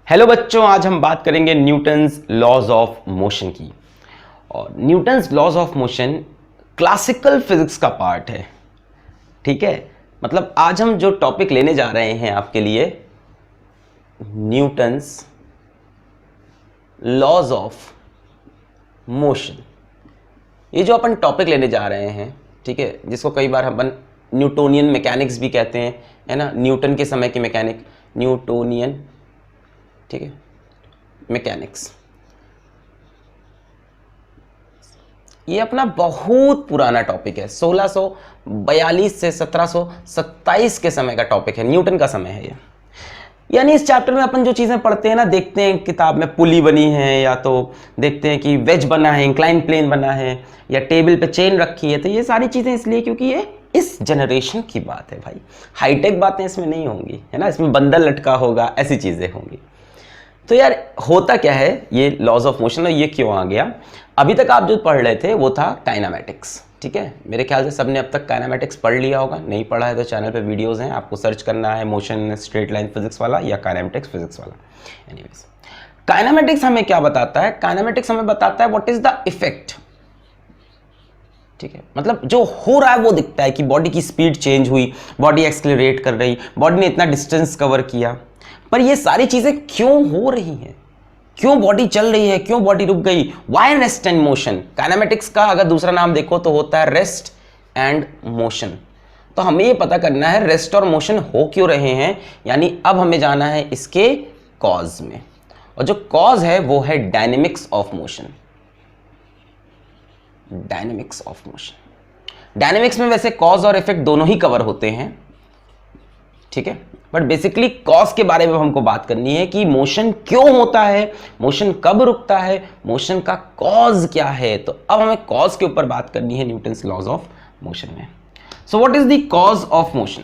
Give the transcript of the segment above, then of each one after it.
Hello बच्चों, आज हम बात करेंगे न्यूटन्स लॉज ऑफ मोशन की। और Newton's laws of motion classical physics का पार्ट है। ठीक है, मतलब आज हम जो टॉपिक लेने जा रहे हैं आपके लिए, न्यूटन्स लॉज ऑफ मोशन, ये जो अपन टॉपिक लेने जा रहे हैं, ठीक है, जिसको कई बार अपन न्यूटोनियन मैकेनिक्स भी कहते हैं, है ना, न्यूटन के समय की मैकेनिक, न्यूटोनियन, ठीक है, मैकेनिक्स। ये अपना बहुत पुराना टॉपिक है, 1642 से 1727 के समय का टॉपिक है, न्यूटन का समय है ये। यानी इस चैप्टर में अपन जो चीज़ें पढ़ते हैं ना, देखते हैं किताब में पुली बनी है, या तो देखते हैं कि वेज बना है, इंक्लाइन प्लेन बना है, या टेबल पे चेन रखी है, तो ये सारी चीज़ें इसलिए क्योंकि ये इस जनरेशन की बात है भाई। हाईटेक बातें इसमें नहीं होंगी, है ना, इसमें बंदर लटका होगा, ऐसी चीज़ें होंगी। तो यार होता क्या है ये लॉज ऑफ मोशन, और ये क्यों आ गया? अभी तक आप जो पढ़ रहे थे वो था काइनेमैटिक्स, ठीक है। मेरे ख्याल से सबने अब तक काइनेमैटिक्स पढ़ लिया होगा। नहीं पढ़ा है तो चैनल पे वीडियोस हैं, आपको सर्च करना है मोशन स्ट्रेट लाइन फिजिक्स वाला या काइनेमैटिक्स फिजिक्स वाला। एनीवेज, काइनेमैटिक्स हमें क्या बताता है? काइनेमैटिक्स हमें बताता है व्हाट इज द इफेक्ट, ठीक है, मतलब जो हो रहा है वो दिखता है कि बॉडी की स्पीड चेंज हुई, बॉडी एक्सेलरेट कर रही, बॉडी ने इतना डिस्टेंस कवर किया, पर ये सारी चीजें क्यों हो रही हैं? क्यों बॉडी चल रही है, क्यों बॉडी रुक गई? Why rest and motion? Kinematics का अगर दूसरा नाम देखो तो होता है रेस्ट एंड मोशन। तो हमें ये पता करना है रेस्ट और मोशन हो क्यों रहे हैं, यानी अब हमें जाना है इसके कॉज में, और जो कॉज है वो है dynamics of motion. Dynamics of motion, dynamics में वैसे कॉज और इफेक्ट दोनों ही कवर होते हैं, ठीक है, बट बेसिकली कॉज के बारे में हमको बात करनी है कि मोशन क्यों होता है, मोशन कब रुकता है, मोशन का कॉज क्या है। तो अब हमें कॉज के ऊपर बात करनी है न्यूटन्स लॉज ऑफ मोशन में। So what is the cause of motion?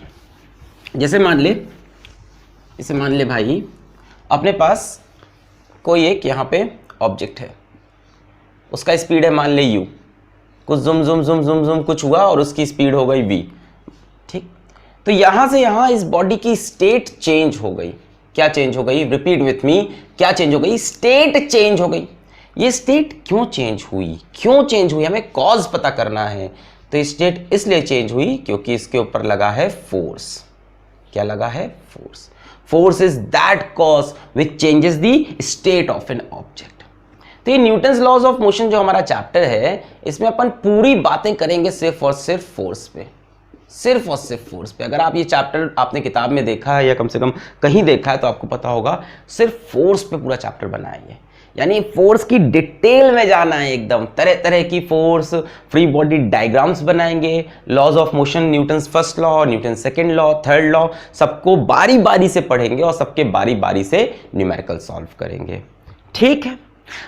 जैसे मान ले भाई, अपने पास कोई एक यहाँ पे ऑब्जेक्ट है, उसका स्पीड है मान ले u, कुछ जुम जुम जुम जुम जुम कुछ हुआ और उसकी स्पीड हो गई v, ठीक। तो यहां से यहां इस बॉडी की स्टेट चेंज हो गई। क्या चेंज हो गई? रिपीट विथ मी, क्या चेंज हो गई? स्टेट चेंज हो गई। ये स्टेट क्यों चेंज हुई? क्यों चेंज हुई हमें कॉज पता करना है। तो स्टेट इसलिए चेंज हुई क्योंकि इसके ऊपर लगा है फोर्स। क्या लगा है? Force. Force is that cause which changes the state of an object. तो ये न्यूटन्स लॉज ऑफ मोशन जो हमारा चैप्टर है, इसमें अपन पूरी बातें करेंगे सिर्फ और सिर्फ फोर्स पे, सिर्फ और सिर्फ फोर्स पे। अगर आप ये चैप्टर आपने किताब में देखा है या कम से कम कहीं देखा है तो आपको पता होगा सिर्फ फोर्स पे पूरा चैप्टर बना है। यानी फोर्स की डिटेल में जाना है, एकदम तरह तरह की फोर्स, फ्री बॉडी डायग्राम्स बनाएंगे, laws of motion, Newton's first law, Newton second law, third law, सबको बारी बारी से पढ़ेंगे और सबके बारी बारी से न्यूमेरिकल सॉल्व करेंगे, ठीक है।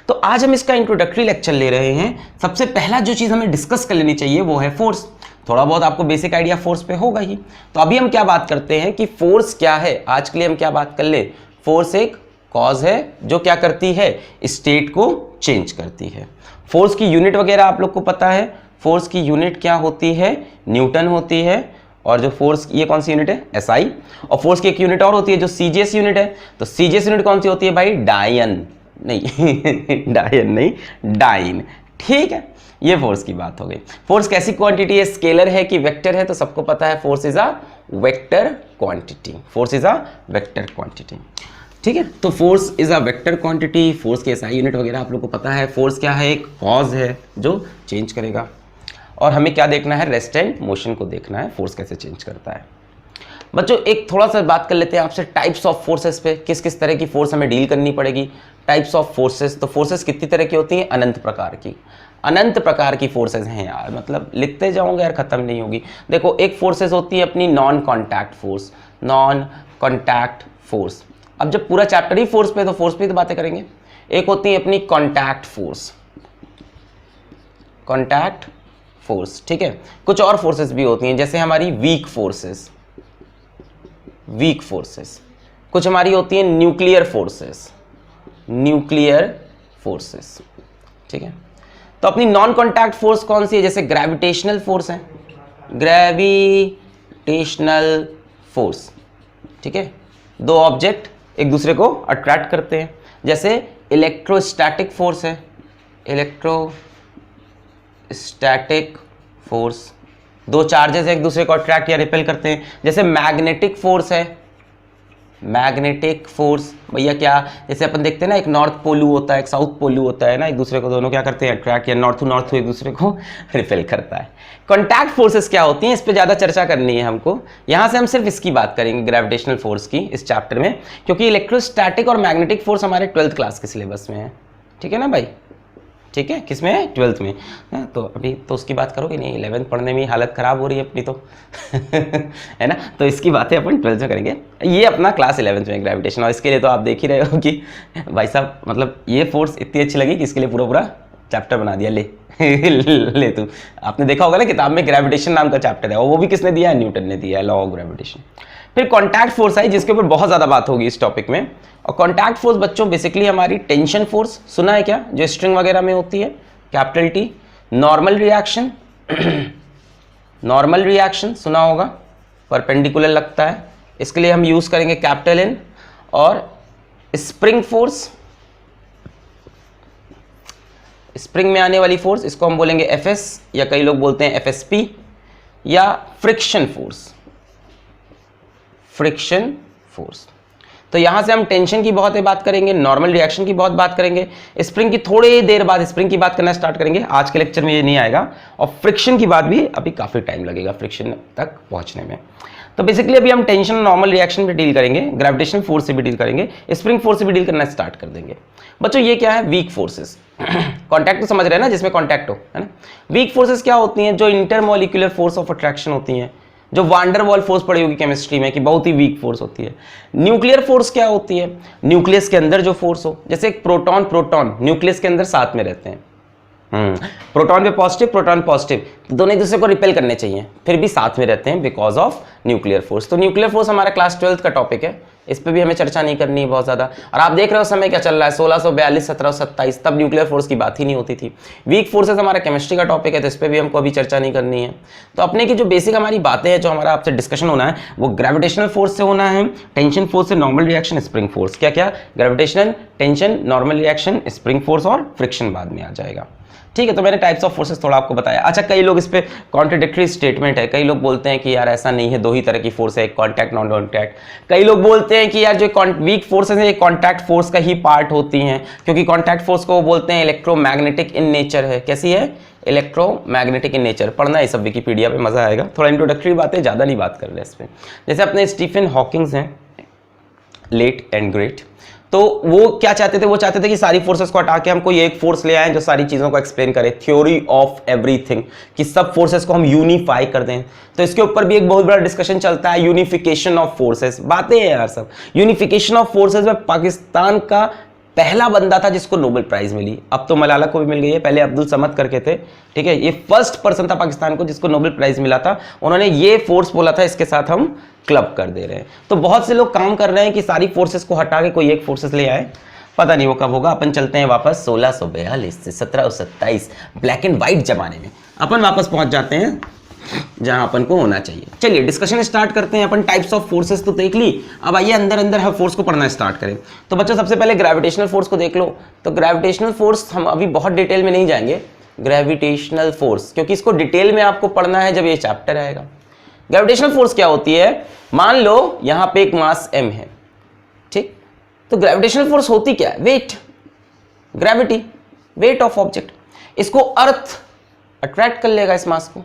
तो आज हम इसका इंट्रोडक्टरी लेक्चर ले रहे हैं। सबसे पहला जो चीज हमें डिस्कस कर लेनी चाहिए वो है फोर्स। थोड़ा बहुत आपको बेसिक आइडिया फोर्स पे होगा ही। तो अभी हम क्या बात करते हैं कि फोर्स क्या है। आज के लिए हम क्या बात कर ले? फोर्स एक कॉज है जो क्या करती है? स्टेट को चेंज करती है। फोर्स की यूनिट वगैरह आप लोग को पता है। फोर्स की यूनिट क्या होती है? न्यूटन होती है। और जो फोर्स, ये कौन सी यूनिट है? एसआई। और फोर्स की एक यूनिट और होती है जो सीजीएस यूनिट है। तो सीजीएस यूनिट कौन सी होती है भाई? डायन नहीं डायन नहीं, डाइन, ठीक है। ये फोर्स की बात हो गई। फोर्स कैसी क्वांटिटी है? स्केलर है कि वेक्टर है? तो सबको पता है force is a vector quantity. Force is a vector quantity, ठीक है। तो force is a vector quantity. Force के एसआई यूनिट वगैरह आप लोग को पता है। फोर्स क्या है? एक कॉज है जो चेंज करेगा। और हमें क्या देखना है? रेस्ट एंड मोशन को देखना है, फोर्स कैसे चेंज करता है। बच्चों एक थोड़ा सा बात कर लेते हैं आपसे टाइप्स ऑफ फोर्सेस पे, किस किस तरह की फोर्स हमें डील करनी पड़ेगी। टाइप्स ऑफ फोर्सेस, तो फोर्सेस कितनी तरह की होती हैं? अनंत प्रकार की। अनंत प्रकार की फोर्सेस हैं यार, मतलब लिखते जाओगे यार खत्म नहीं होगी। देखो, एक फोर्सेस होती है अपनी non contact force, non contact force. अब जब पूरा चैप्टर ही फोर्स पे, तो फोर्स पे तो बातें करेंगे। एक होती है अपनी कॉन्टैक्ट फोर्स, कॉन्टैक्ट फोर्स, ठीक है। कुछ और फोर्सेस भी होती हैं, जैसे हमारी वीक फोर्सेस, वीक फोर्सेस। कुछ हमारी होती हैं न्यूक्लियर फोर्सेस, न्यूक्लियर फोर्सेस, ठीक है। तो अपनी नॉन कॉन्टैक्ट फोर्स कौन सी है? जैसे ग्रेविटेशनल फोर्स है, ग्रेविटेशनल फोर्स, ठीक है। दो ऑब्जेक्ट एक दूसरे को अट्रैक्ट करते हैं। जैसे इलेक्ट्रोस्टैटिक फोर्स है, इलेक्ट्रोस्टैटिक फोर्स, दो चार्जेस एक दूसरे को अट्रैक्ट या रिपेल करते हैं। जैसे मैग्नेटिक फोर्स है, मैग्नेटिक फोर्स भैया क्या, जैसे अपन देखते हैं ना, एक नॉर्थ पोलू होता है, एक साउथ पोलू होता है ना, एक दूसरे को दोनों क्या करते हैं, अट्रैक्ट, या नॉर्थ टू नॉर्थ एक दूसरे को रिपेल करता है। कॉन्टैक्ट फोर्सेस क्या होती हैं, इस पे ज़्यादा चर्चा करनी है हमको। यहाँ से हम सिर्फ इसकी बात करेंगे, ग्रेविटेशनल फोर्स की, इस चैप्टर में, क्योंकि इलेक्ट्रोस्टैटिक और मैग्नेटिक फोर्स हमारे 12th क्लास के सिलेबस में है। ठीक है ना भाई, ठीक है, किसमें है, 12th में। तो अभी तो उसकी बात करोगे नहीं, 11th पढ़ने में हालत ख़राब हो रही है अपनी तो है ना, तो इसकी बातें अपन 12th में करेंगे। ये अपना क्लास 11th में ग्रेविटेशन, और इसके लिए तो आप देख ही रहे हो कि भाई साहब, मतलब ये फोर्स इतनी अच्छी लगी कि इसके लिए पूरा पूरा चैप्टर बना दिया। ले ले तू, आपने देखा होगा ना किताब में ग्रेविटेशन नाम का चैप्टर है, और वो भी किसने दिया है, न्यूटन ने दिया है, लॉ ऑफ ग्रेविटेशन। फिर कॉन्टैक्ट फोर्स आई, जिसके ऊपर बहुत ज़्यादा बात होगी इस टॉपिक में। और कॉन्टैक्ट फोर्स बच्चों बेसिकली हमारी टेंशन फोर्स, सुना है क्या, जो स्ट्रिंग वगैरह में होती है, capital T. Normal reaction, normal reaction सुना होगा, परपेंडिकुलर लगता है, इसके लिए हम यूज करेंगे कैपिटल एन। और स्प्रिंग फोर्स, स्प्रिंग में आने वाली फोर्स, इसको हम बोलेंगे एफएस, या कई लोग बोलते हैं एफएसपी, या फ्रिक्शन फोर्स, फ्रिक्शन फोर्स। तो यहां से हम टेंशन की बहुत बात करेंगे, नॉर्मल रिएक्शन की बहुत बात करेंगे, स्प्रिंग की थोड़ी देर बाद स्प्रिंग की बात करना स्टार्ट करेंगे। आज के लेक्चर में ये नहीं आएगा, और फ्रिक्शन की बात भी अभी काफी टाइम लगेगा फ्रिक्शन तक पहुंचने में। तो बेसिकली अभी हम टेंशन, नॉर्मल रिएक्शन पे डील करेंगे, ग्रेविटेशनल फोर्स से भी डील करेंगे, स्प्रिंग फोर्स से भी डील करना स्टार्ट कर देंगे। बच्चों ये क्या है, वीक फोर्सेस। कॉन्टैक्ट तो समझ रहे हैं ना, जिसमें कॉन्टैक्ट हो, है ना। वीक फोर्सेस क्या होती हैं, जो इंटरमोलिकुलर फोर्स ऑफ अट्रैक्शन होती हैं, जो वांडर वॉल फोर्स पड़ी होगी केमिस्ट्री में कि बहुत ही वीक फोर्स होती है। न्यूक्लियर फोर्स क्या होती है, न्यूक्लियस के अंदर जो फोर्स हो, जैसे एक प्रोटॉन, प्रोटॉन न्यूक्लियस के अंदर साथ में रहते हैं, प्रोटॉन पे पॉजिटिव, प्रोटॉन पॉजिटिव, तो दोनों एक दूसरे को रिपेल करने चाहिए, फिर भी साथ में रहते हैं बिकॉज ऑफ न्यूक्लियर फोर्स। तो न्यूक्लियर फोर्स हमारा क्लास 12th का टॉपिक है, इस पे भी हमें चर्चा नहीं करनी है बहुत ज्यादा। और आप देख रहे हो समय क्या चल रहा है, 1642, 1727, तब न्यूक्लियर फोर्स की बात ही नहीं होती थी। वीक फोर्सेस हमारा केमिस्ट्री का टॉपिक है, तो इस पे भी हमको अभी चर्चा नहीं करनी है। तो अपने की जो बेसिक हमारी बातें हैं, जो हमारा आपसे डिस्कशन होना है, वो ग्रेविटेशनल फोर्स से होना है, टेंशन फोर्स से, नॉर्मल रिएक्शन, स्प्रिंग फोर्स। क्या क्या, gravitational, tension, normal reaction, spring force और फ्रिक्शन बाद में आ जाएगा। ठीक है, तो मैंने टाइप्स ऑफ फोर्सेस थोड़ा आपको बताया। अच्छा, कई लोग इस पे कॉन्ट्रडिक्टरी स्टेटमेंट है, कई लोग बोलते हैं कि यार ऐसा नहीं है, दो ही तरह की फोर्स है, एक कॉन्टैक्ट, नॉन कॉन्टैक्ट। कई लोग बोलते हैं कि यार जो वीक फोर्सेस है, ये कॉन्टैक्ट फोर्स का ही पार्ट होती हैं, क्योंकि कॉन्टैक्ट फोर्स को वो बोलते हैं इलेक्ट्रोमैग्नेटिक इन नेचर है। कैसी है, इलेक्ट्रोमैग्नेटिक इन नेचर। पढ़ना है सब विकिपीडिया पे, मजा आएगा। थोड़ा इंट्रोडक्टरी बातें, ज़्यादा नहीं बात कर रहे इस पर। जैसे अपने स्टीफन हॉकिंग्स हैं, लेट एंड ग्रेट, तो वो क्या चाहते थे, वो चाहते थे कि सारी फोर्सेस को हटा के हम कोई एक फोर्स ले आए जो सारी चीजों को एक्सप्लेन करे, थ्योरी ऑफ एवरीथिंग, कि सब फोर्सेस को हम यूनिफाई कर दें। तो इसके ऊपर भी एक बहुत बड़ा डिस्कशन चलता है, यूनिफिकेशन ऑफ फोर्सेस। बातें हैं यार सब, यूनिफिकेशन ऑफ फोर्सेस में पाकिस्तान का पहला बंदा था जिसको नोबेल प्राइज मिली। अब तो मलाला को भी मिल गई है, पहले अब्दुल समद करके थे, ठीक है। ये फर्स्ट पर्सन था पाकिस्तान को जिसको नोबेल प्राइज मिला था। उन्होंने ये फोर्स बोला था, इसके साथ हम क्लब कर दे रहे हैं। तो बहुत से लोग काम कर रहे हैं कि सारी फोर्सेस को हटा के कोई एक फोर्सेस ले आए, पता नहीं वो कब होगा। अपन चलते हैं वापस 1642 से 1727 ब्लैक एंड व्हाइट जमाने में, अपन वापस पहुंच जाते हैं जहां अपन को होना चाहिए। चलिए डिस्कशन स्टार्ट करते हैं। अपन टाइप्स ऑफ फोर्सेस तो देख ली, अब आइए अंदर अंदर हर फोर्स को पढ़ना स्टार्ट करें। तो बच्चों सबसे पहले ग्रेविटेशनल फोर्स को देख लो। तो ग्रेविटेशनल फोर्स हम अभी बहुत डिटेल में नहीं जाएंगे, ग्रेविटेशनल फोर्स, क्योंकि इसको डिटेल में आपको पढ़ना है जब ये चैप्टर आएगा। ग्रेविटेशनल फोर्स क्या होती है, मान लो यहां पे एक मास m है, ठीक। तो ग्रेविटेशनल फोर्स होती क्या है, weight, gravity, weight of object. इसको अर्थ अट्रैक्ट कर लेगा, इस मास को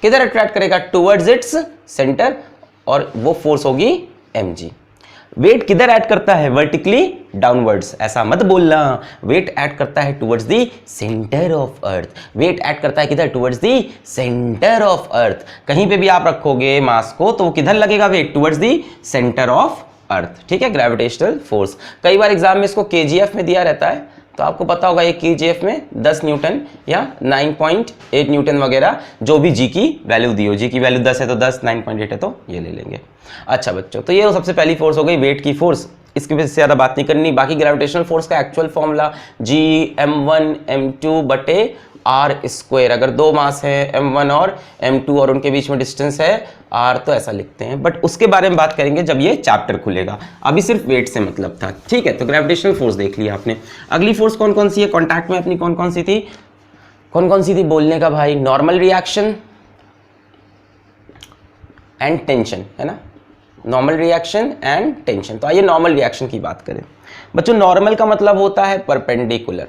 किधर अट्रैक्ट करेगा, टुवर्ड्स इट्स सेंटर, और वो फोर्स होगी mg। वेट किधर ऐड करता है, वर्टिकली डाउनवर्ड्स, ऐसा मत बोलना। वेट ऐड करता है towards the centre of earth. Wait add करता है किधर, टुवर्ड्स द सेंटर ऑफ अर्थ। कहीं पे भी आप रखोगे मास को तो वो किधर लगेगा, weight towards the centre of earth, ठीक है। ग्रेविटेशनल फोर्स कई बार एग्जाम में इसको kgf में दिया रहता है, तो आपको पता होगा ये kgf में 10 न्यूटन या 9.8 न्यूटन वगैरह, जो भी g की वैल्यू दी हो। g की वैल्यू 10 है तो 10, 9.8 है तो ये ले लेंगे। अच्छा बच्चों, तो ये सबसे पहली फोर्स हो गई वेट की फोर्स, इसकी वजह से ज़्यादा बात नहीं करनी। बाकी ग्रेविटेशनल फोर्स का actual formula g m1 m2 बटे r स्क्वायर। अगर दो मास है m1 और m2 और उनके बीच में डिस्टेंस है आर तो ऐसा लिखते हैं, बट उसके बारे में बात करेंगे जब ये चैप्टर खुलेगा। अभी सिर्फ वेट से मतलब था, ठीक है। तो ग्रेविटेशनल फोर्स देख लिया आपने। अगली फोर्स कौन कौन सी है कॉन्टैक्ट में अपनी, कौन कौन सी थी, कौन कौन सी थी बोलने का भाई? नॉर्मल रिएक्शन एंड टेंशन, है ना, नॉर्मल रिएक्शन एंड टेंशन। तो आइए नॉर्मल रिएक्शन की बात करें बच्चों। नॉर्मल का मतलब होता है परपेंडिकुलर,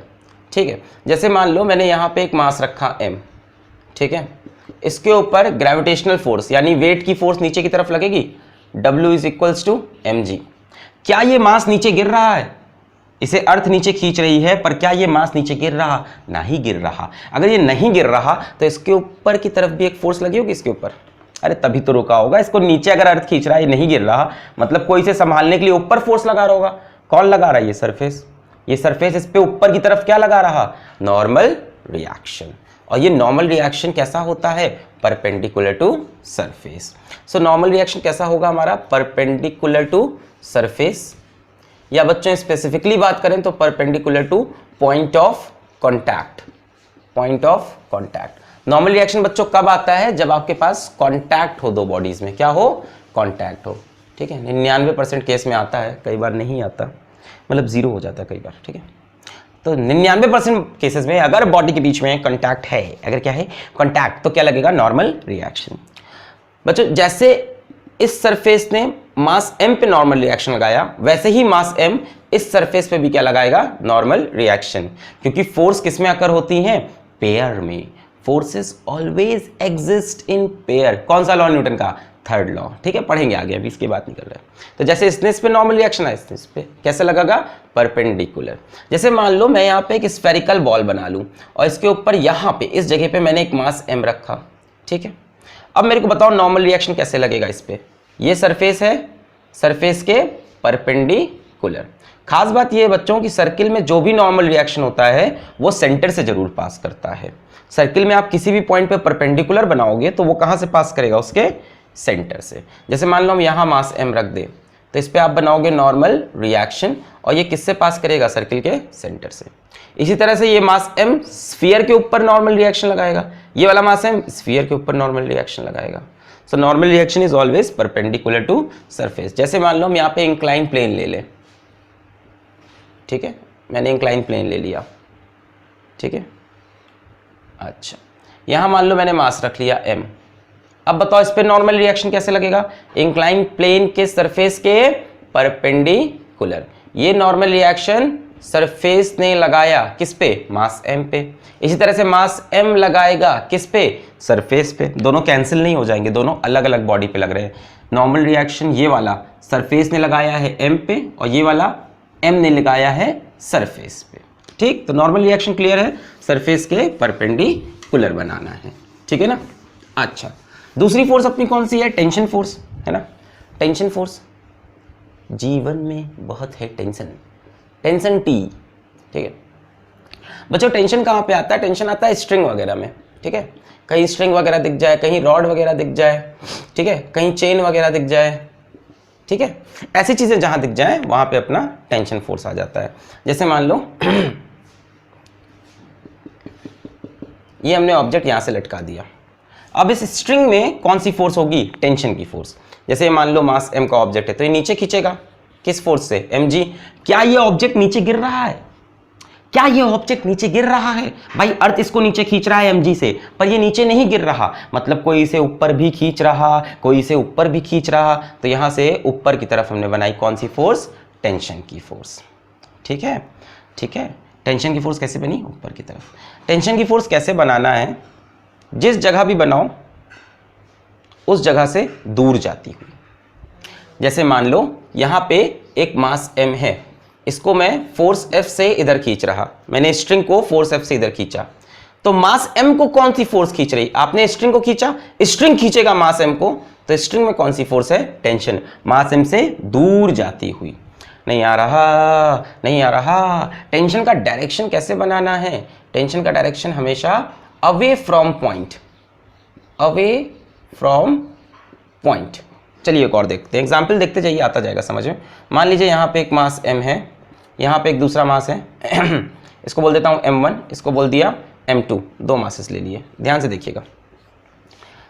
ठीक है। जैसे मान लो मैंने यहाँ पे एक मास रखा m, ठीक है, इसके ऊपर ग्रेविटेशनल फोर्स यानी वेट की फोर्स नीचे की तरफ लगेगी, W is equals to mg। क्या ये मास नीचे गिर रहा है? इसे अर्थ नीचे खींच रही है, पर क्या ये मास नीचे गिर रहा? नहीं गिर रहा। अगर ये नहीं गिर रहा तो इसके ऊपर की तरफ भी एक फोर्स लगी होगी इसके ऊपर, अरे तभी तो रुका होगा। इसको नीचे अगर अर्थ खींच रहा है, ये नहीं गिर रहा, मतलब कोई इसे संभालने के लिए ऊपर फोर्स लगा रहा होगा। कौन लगा रहा है? ये सरफेस। ये सरफेस इस पे ऊपर की तरफ क्या लगा रहा? Normal reaction. और ये नॉर्मल रिएक्शन कैसा होता है? Perpendicular to surface. So normal reaction कैसा होगा हमारा? परपेंडिकुलर टू सरफेस, या बच्चों स्पेसिफिकली बात करें तो perpendicular two point of contact. Point of contact. Normal reaction बच्चों कब आता है? जब आपके पास कॉन्टैक्ट हो दो बॉडीज में। क्या हो? कॉन्टैक्ट हो, ठीक है। 99% केस में आता है, कई बार नहीं आता, मतलब जीरो हो जाता है कई बार, ठीक है। तो 99% केसेस में अगर बॉडी के बीच में कॉन्टैक्ट है, अगर क्या है? कॉन्टैक्ट, तो क्या लगेगा? Normal reaction. बच्चों जैसे इस सरफेस ने मास m पे नॉर्मल रिएक्शन लगाया, वैसे ही मास m इस सरफेस पे भी क्या लगाएगा? Normal reaction. क्योंकि फोर्स किस में अकर होती हैं? पेयर में। Forces always exist in pair. कौन सा लॉ? न्यूटन का थर्ड लॉ, ठीक है। पढ़ेंगे आगे, अभी इसकी बात नहीं कर रहे हैं। तो जैसे इसने इस पे नॉर्मल रिएक्शन है, इसने इस पे कैसे लगेगा? परपेंडिकुलर। जैसे मान लो मैं यहाँ पे एक स्फेरिकल बॉल बना लूँ और इसके ऊपर यहाँ पे इस जगह पे मैंने एक मास m रखा, ठीक है। अब मेरे को बताओ नॉर्मल रिएक्शन कैसे लगेगा इस पे? ये सरफेस है, सरफेस के परपेंडिकुलर। खास बात ये है बच्चों कि सर्किल में जो भी नॉर्मल रिएक्शन होता है वो सेंटर से जरूर पास करता है। सर्किल में आप किसी भी पॉइंट पे परपेंडिकुलर बनाओगे तो वो कहाँ से पास करेगा? उसके सेंटर से। जैसे मान लो हम यहाँ मास m रख दे तो इस पे आप बनाओगे नॉर्मल रिएक्शन, और ये किससे पास करेगा? सर्किल के सेंटर से। इसी तरह से ये मास m स्फीयर के ऊपर नॉर्मल रिएक्शन लगाएगा, ये वाला मास m स्फीयर के ऊपर नॉर्मल रिएक्शन लगाएगा। So normal reaction is always perpendicular to surface. जैसे मान लो हम यहाँ पे इंक्लाइन प्लेन ले लें, ठीक है, मैंने इंक्लाइन प्लेन ले लिया, ठीक है। अच्छा, यहाँ मान लो मैंने मास रख लिया m। अब बताओ इस पे नॉर्मल रिएक्शन कैसे लगेगा? इंक्लाइन प्लेन के सरफेस के परपेंडिकुलर। ये नॉर्मल रिएक्शन सरफेस ने लगाया किस पे? मास m पे। इसी तरह से मास m लगाएगा किस पे? सरफेस पे। दोनों कैंसिल नहीं हो जाएंगे, दोनों अलग अलग बॉडी पे लग रहे हैं। नॉर्मल रिएक्शन ये वाला सरफेस ने लगाया है m पे, और ये वाला m ने लगाया है सरफेस पे, ठीक। तो नॉर्मल रिएक्शन क्लियर है, सरफेस के परपेंडिकुलर बनाना है, ठीक है ना। अच्छा, दूसरी फोर्स अपनी कौन सी है? टेंशन फोर्स, है ना। टेंशन फोर्स, जीवन में बहुत है टेंशन, टेंशन टी, ठीक है बच्चों। टेंशन कहाँ पे आता है? टेंशन आता है स्ट्रिंग वगैरह में, ठीक है। कहीं स्ट्रिंग वगैरह दिख जाए, कहीं रॉड वगैरह दिख जाए, ठीक है, कहीं चेन वगैरह दिख जाए, ठीक है। ऐसी चीजें जहां दिख जाए वहां पे अपना टेंशन फोर्स आ जाता है। जैसे मान लो ये हमने ऑब्जेक्ट यहां से लटका दिया, अब इस स्ट्रिंग में कौन सी फोर्स होगी? टेंशन की फोर्स। जैसे मान लो मास m का ऑब्जेक्ट है तो ये नीचे खींचेगा, किस फोर्स से? mg। क्या ये ऑब्जेक्ट नीचे गिर रहा है? क्या ये ऑब्जेक्ट नीचे गिर रहा है? भाई अर्थ इसको नीचे खींच रहा है mg से, पर ये नीचे नहीं गिर रहा, मतलब कोई इसे ऊपर भी खींच रहा, कोई इसे ऊपर भी खींच रहा। तो यहां से ऊपर की तरफ हमने बनाई कौन सी फोर्स? टेंशन की फोर्स, ठीक है, ठीक है। टेंशन की फोर्स कैसे बनी? ऊपर की तरफ। टेंशन की फोर्स कैसे बनाना है? जिस जगह भी बनाओ उस जगह से दूर जाती हुई। जैसे मान लो यहां पे एक मास m है, इसको मैं फोर्स F से इधर खींच रहा, मैंने स्ट्रिंग को फोर्स F से इधर खींचा, तो मास m को कौन सी फोर्स खींच रही? आपने स्ट्रिंग को खींचा, स्ट्रिंग खींचेगा मास m को, तो स्ट्रिंग में कौन सी फोर्स है? टेंशन। मास m से दूर जाती हुई। नहीं आ रहा, नहीं आ रहा। टेंशन का डायरेक्शन कैसे बनाना है? टेंशन का डायरेक्शन हमेशा away from point, away from point. चलिए एक और देखते हैं, एग्जाम्पल देखते जाइए, आता जाएगा समझ में। मान लीजिए यहाँ पे एक मास m है, यहाँ पे एक दूसरा मास है इसको बोल देता हूँ m1, इसको बोल दिया m2, दो मासेस ले लिए। ध्यान से देखिएगा,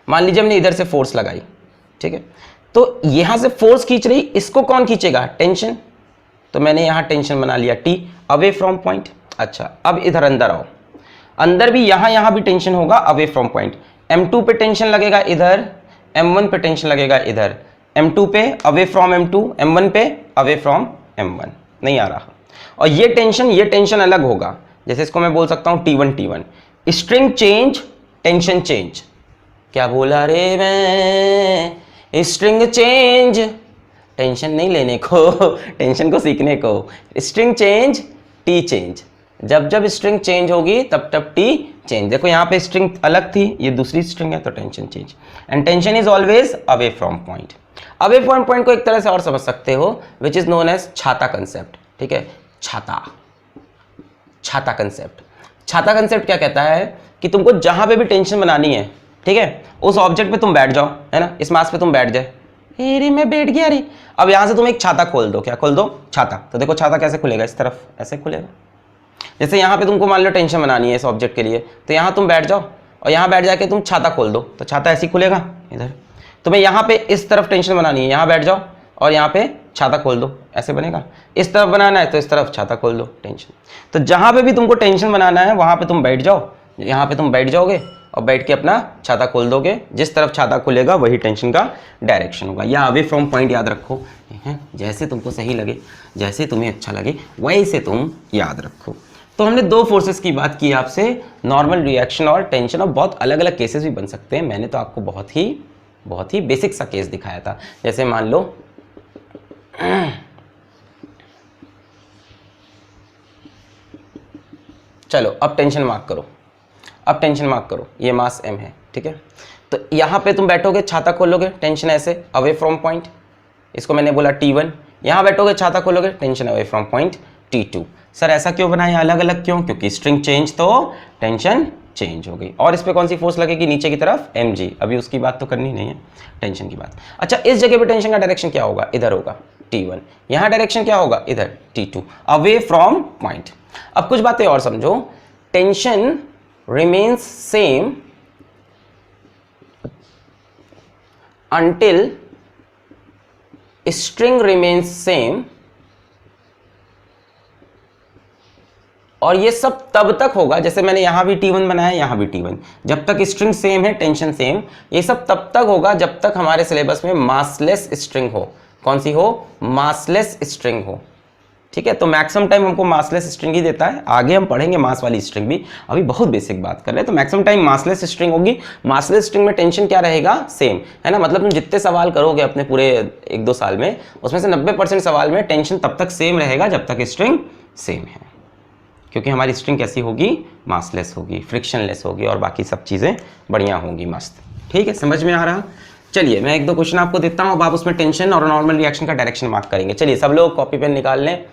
मान लीजिए हमने इधर से फोर्स लगाई, ठीक है। तो यहां से फोर्स खींच रही, इसको कौन खींचेगा? टेंशन। तो मैंने यहां टेंशन बना लिया T, अवे फ्रॉम पॉइंट। अच्छा, अब इधर अंदर आओ, अंदर भी यहां भी टेंशन होगा अवे फ्रॉम पॉइंट। M2 पे टेंशन लगेगा इधर, M1 पे टेंशन लगेगा इधर, M2 पे अवे फ्रॉम M2, M1 पे अवे फ्रॉम M1। नहीं आ रहा। और ये टेंशन अलग होगा। जैसे इसको मैं बोल सकता हूं T1, string change, tension change. क्या बोला रे मैं? स्ट्रिंग चेंज, टेंशन नहीं लेने को, टेंशन को सीखने को। String change, T change. जब जब स्ट्रिंग चेंज होगी तब तब टी चेंज। देखो यहाँ पे स्ट्रिंग अलग थी, ये दूसरी स्ट्रिंग है, तो tension change. And tension is always away from point. Away from point को एक तरह से और समझ सकते हो, विच इज नोन एज छाता कंसेप्ट। ठीक है, छाता कंसेप्ट। छाता कंसेप्ट क्या कहता है कि तुमको जहां पे भी टेंशन बनानी है, ठीक है, उस ऑब्जेक्ट पे तुम बैठ जाओ, है ना, इस मास पे तुम बैठ जाए। अरे मैं बैठ गया रे। अब यहां से तुम एक छाता खोल दो। क्या खोल दो? छाता। तो देखो छाता कैसे खुलेगा, इस तरफ ऐसे खुलेगा। जैसे यहाँ पे तुमको मान लो टेंशन बनानी है इस ऑब्जेक्ट के लिए, तो यहाँ तुम बैठ जाओ और यहाँ बैठ जाके तुम छाता खोल दो, तो छाता ऐसे ही खुलेगा इधर। तुम्हें यहाँ पे इस तरफ टेंशन बनानी है, यहाँ बैठ जाओ और यहाँ पे छाता खोल दो, ऐसे बनेगा। इस तरफ बनाना है तो इस तरफ छाता खोल दो, टेंशन। तो जहाँ पे भी तुमको टेंशन बनाना है वहाँ पे तुम बैठ जाओ, यहाँ पे तुम बैठ जाओगे और बैठ के अपना छाता खोल दोगे। जिस तरफ छाता खुलेगा वही टेंशन का डायरेक्शन होगा। या अवे फ्रॉम पॉइंट याद रखो, जैसे तुमको सही लगे, जैसे तुम्हें अच्छा लगे वैसे तुम याद रखो। तो हमने दो फोर्सेस की बात की आपसे, नॉर्मल रिएक्शन और टेंशन। और बहुत अलग अलग केसेस भी बन सकते हैं। मैंने तो आपको बहुत ही बेसिक सा केस दिखाया था। जैसे मान लो चलो अब टेंशन मार्क करो, अब टेंशन मार्क करो। ये मास m है, ठीक है। तो यहाँ पे तुम बैठोगे, छाता खोलोगे, टेंशन ऐसे अवे फ्रॉम पॉइंट, इसको मैंने बोला T1। यहाँ बैठोगे, छाता खोलोगे, tension away from point T2। Sir ऐसा क्यों बनाया अलग अलग क्यों? क्योंकि स्ट्रिंग चेंज तो टेंशन चेंज हो गई। और इस पे कौन सी फोर्स लगेगी? नीचे की तरफ mg। अभी उसकी बात तो करनी नहीं है, टेंशन की बात। अच्छा, इस जगह पे टेंशन का डायरेक्शन क्या होगा? इधर होगा T1। यहाँ डायरेक्शन क्या होगा? इधर T2, अवे फ्रॉम पॉइंट। अब कुछ बातें और समझो। Tension remains same until string remains same, और ये सब तब तक होगा, जैसे मैंने यहां भी T1 बनाया, यहां भी T1, जब तक स्ट्रिंग सेम है, टेंशन सेम। ये सब तब तक होगा जब तक हमारे सिलेबस में मासलेस स्ट्रिंग हो। कौन सी हो? मासलेस स्ट्रिंग हो, ठीक है। तो मैक्सिमम टाइम हमको मासलेस स्ट्रिंग ही देता है। आगे हम पढ़ेंगे मास वाली स्ट्रिंग भी, अभी बहुत बेसिक बात कर रहे हैं। तो मैक्सिमम टाइम मासलेस स्ट्रिंग होगी। मासलेस स्ट्रिंग में टेंशन क्या रहेगा? सेम, है ना। मतलब तुम जितने सवाल करोगे अपने पूरे 1-2 साल में, उसमें से 90% सवाल में टेंशन तब तक सेम रहेगा जब तक स्ट्रिंग सेम है, क्योंकि हमारी स्ट्रिंग कैसी होगी? मासलेस होगी, फ्रिक्शनलेस होगी, और बाकी सब चीज़ें बढ़िया होंगी, मस्त। ठीक है, समझ में आ रहा? चलिए मैं 1-2 क्वेश्चन आपको देता हूँ, अब आप उसमें टेंशन और नॉर्मल रिएक्शन का डायरेक्शन मार्क करेंगे। चलिए सब लोग कॉपी पेन निकाल लें।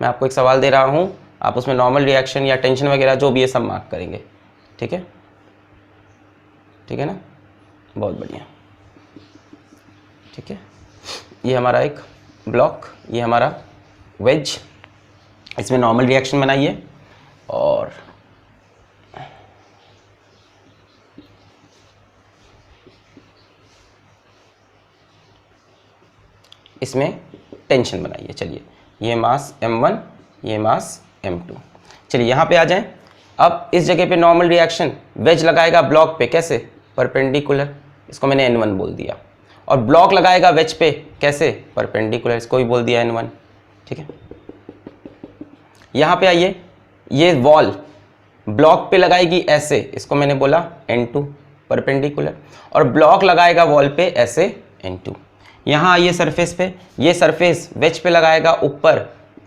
मैं आपको एक सवाल दे रहा हूँ, आप उसमें नॉर्मल रिएक्शन या टेंशन वगैरह जो भी है सब मार्क करेंगे, ठीक है? ठीक है ना, बहुत बढ़िया। ठीक है, ये हमारा एक ब्लॉक, ये हमारा वेज, इसमें नॉर्मल रिएक्शन बनाइए और इसमें टेंशन बनाइए। चलिए, ये मास m1, ये मास m2। चलिए यहाँ पे आ जाएं। अब इस जगह पे नॉर्मल रिएक्शन वेज लगाएगा ब्लॉक पे, कैसे? परपेंडिकुलर, इसको मैंने n1 बोल दिया। और ब्लॉक लगाएगा वेज पे, कैसे? परपेंडिकुलर, इसको भी बोल दिया n1, ठीक है। यहाँ पे आइए, ये वॉल ब्लॉक पे लगाएगी ऐसे, इसको मैंने बोला n2 परपेंडिकुलर, और ब्लॉक लगाएगा वॉल पे ऐसे n2। यहाँ आइए सरफेस पे, ये सरफेस वेज पे लगाएगा ऊपर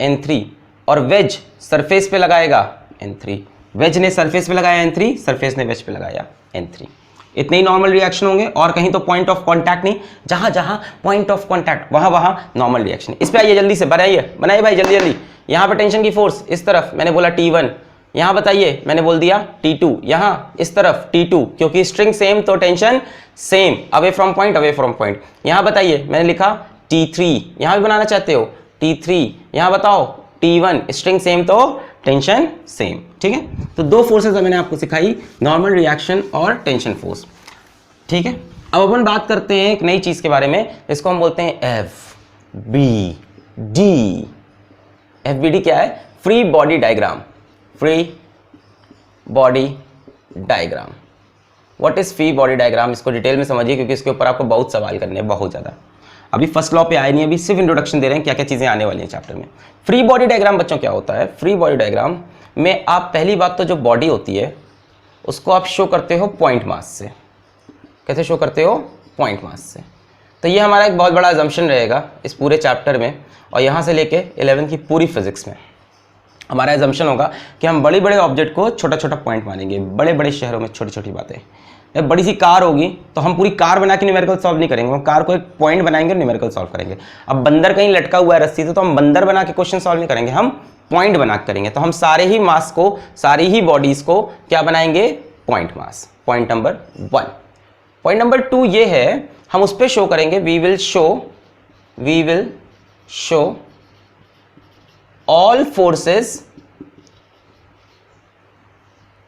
n3, और वेज सरफेस पे लगाएगा n3। वेज ने सरफेस पे लगाया n3, सरफेस ने वेज पे लगाया n3। इतने ही नॉर्मल रिएक्शन होंगे, और कहीं तो पॉइंट ऑफ कांटेक्ट नहीं, जहां जहां पॉइंट ऑफ कांटेक्ट वहां वहां नॉर्मल रिएक्शन। इस पे आइए, जल्दी से बनाइए भाई, जल्दी जल्दी। यहाँ पे टेंशन की फोर्स इस तरफ, मैंने बोला T1। यहाँ बताइए, मैंने बोल दिया T2। यहाँ इस तरफ T2, क्योंकि स्ट्रिंग सेम तो tension same, away from point, away from point. यहाँ बताइए, मैंने लिखा T3। यहाँ भी बनाना चाहते हो T3। यहाँ बताओ T1, स्ट्रिंग सेम तो टेंशन सेम, ठीक है। तो 2 फोर्सेस मैंने आपको सिखाई, नॉर्मल रिएक्शन और टेंशन फोर्स, ठीक है। अब अपन बात करते हैं एक नई चीज के बारे में, इसको हम बोलते हैं FBD। FBD क्या है? Free body diagram. Free body diagram. What is free body diagram? इसको डिटेल में समझिए क्योंकि इसके ऊपर आपको बहुत सवाल करने हैं, बहुत ज्यादा। अभी फर्स्ट लॉ पे आए नहीं, अभी सिर्फ इंट्रोडक्शन दे रहे हैं क्या क्या चीजें आने वाली हैं चैप्टर में। फ्री बॉडी डायग्राम बच्चों क्या होता है? फ्री बॉडी डायग्राम में आप पहली बात तो जो बॉडी होती है उसको आप शो करते हो पॉइंट मास से। कैसे शो करते हो? पॉइंट मास से। तो ये हमारा एक बहुत बड़ा अजम्पशन रहेगा इस पूरे चैप्टर में, और यहाँ से लेके 11 की पूरी फिजिक्स में हमारा अजम्पशन होगा कि हम बड़े बड़े ऑब्जेक्ट को छोटा छोटा पॉइंट मानेंगे। बड़े बड़े शहरों में छोटी छोटी बातें। जब बड़ी सी कार होगी तो हम पूरी कार बना के न्यूमेरिकल सॉल्व नहीं करेंगे, हम कार को एक पॉइंट बनाएंगे और न्यूमेरिकल सॉल्व करेंगे। अब बंदर कहीं लटका हुआ है रस्सी से, तो हम बंदर बना के क्वेश्चन सॉल्व नहीं करेंगे, हम पॉइंट बना के करेंगे। तो हम सारे ही मास को, सारी ही बॉडीज को क्या बनाएंगे? Point mass. Point number 1। Point number 2 ये है, हम उस पर शो करेंगे, we will show all forces